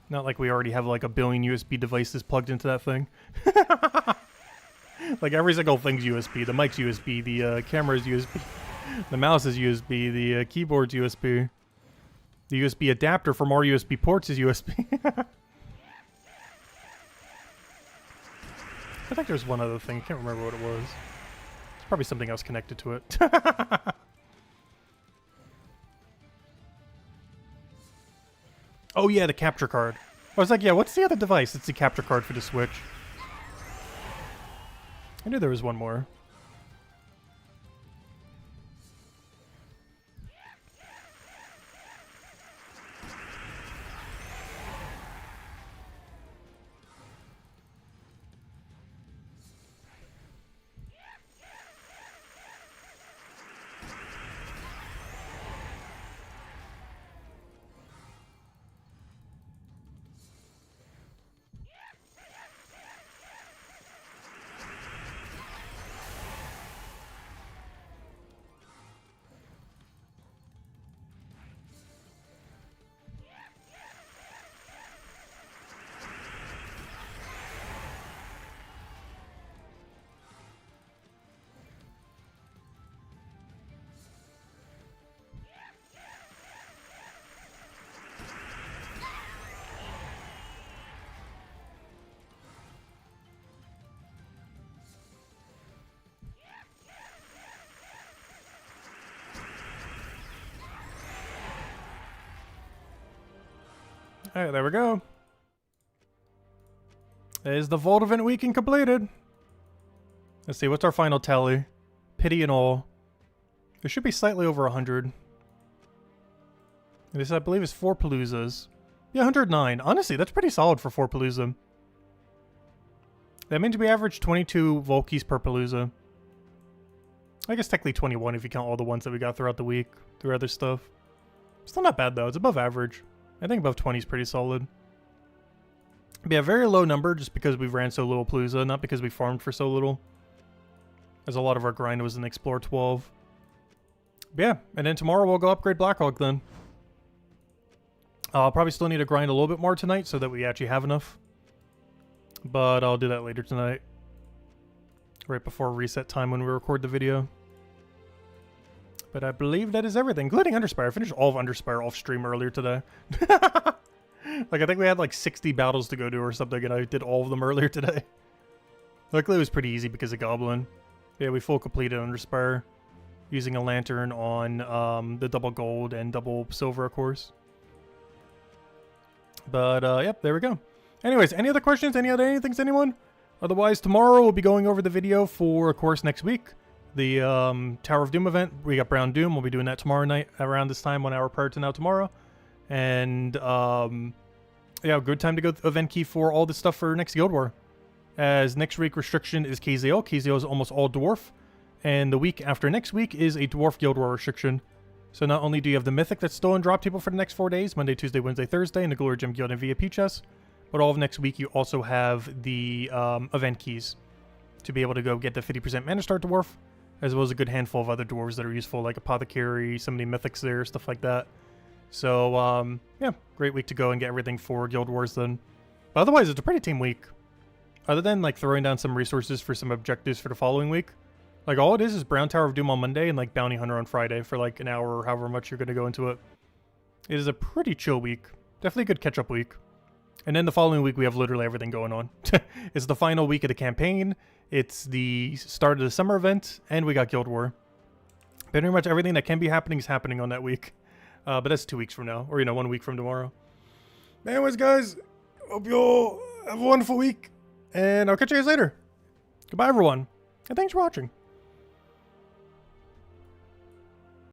Not like we already have like a billion USB devices plugged into that thing. Like every single thing's USB. The mic's USB, the camera's USB, the mouse is USB, the keyboard's USB. The USB adapter from our USB ports is USB. I think there's one other thing. I can't remember what it was. It's probably something else connected to it. Oh yeah, the capture card. I was like, yeah, what's the other device? It's the capture card for the Switch. I knew there was one more. Alright, there we go. Is the Vault event weekend completed? Let's see, what's our final tally? Pity and all. There should be slightly over 100. This, I believe, is 4 Paloozas. Yeah, 109. Honestly, that's pretty solid for 4 Palooza. That means we average 22 Volkies per Palooza. I guess technically 21 if you count all the ones that we got throughout the week, through other stuff. Still not bad, though. It's above average. I think above 20 is pretty solid. But yeah, very low number just because we ran so little Palooza, not because we farmed for so little. As a lot of our grind was in Explore 12. But yeah, and then tomorrow we'll go upgrade Blackhawk then. I'll probably still need to grind a little bit more tonight so that we actually have enough. But I'll do that later tonight. Right before reset time when we record the video. But I believe that is everything, including Underspire. I finished all of Underspire off stream earlier today. Like, I think we had like 60 battles to go to or something, and I did all of them earlier today. Luckily, it was pretty easy because of Goblin. Yeah, we full completed Underspire. Using a lantern on the double gold and double silver, of course. But, yep, there we go. Anyways, any other questions? Any other anythings, anyone? Otherwise, tomorrow we'll be going over the video for, of course, next week. The Tower of Doom event. We got Brown Doom. We'll be doing that tomorrow night around this time, 1 hour prior to now tomorrow. And, yeah, good time to go event key for all this stuff for next Guild War. As next week restriction is KZO. KZO is almost all Dwarf. And the week after next week is a Dwarf Guild War restriction. So not only do you have the Mythic that's still in drop table for the next 4 days, Monday, Tuesday, Wednesday, Thursday, in the Glory Gem Guild and VIP chest, but all of next week you also have the event keys to be able to go get the 50% Mana Star Dwarf, as well as a good handful of other dwarves that are useful, like Apothecary, some of the Mythics there, stuff like that. So, yeah, great week to go and get everything for Guild Wars then. But otherwise, it's a pretty tame week. Other than, like, throwing down some resources for some objectives for the following week. Like, all it is Brown Tower of Doom on Monday and, like, Bounty Hunter on Friday for, like, an hour or however much you're going to go into it. It is a pretty chill week. Definitely a good catch-up week. And then the following week, we have literally everything going on. It's the final week of the campaign. It's the start of the summer event, and we got Guild War. Pretty much everything that can be happening is happening on that week. But that's 2 weeks from now, or 1 week from tomorrow. Anyways, guys, hope you all have a wonderful week, and I'll catch you guys later. Goodbye, everyone, and thanks for watching.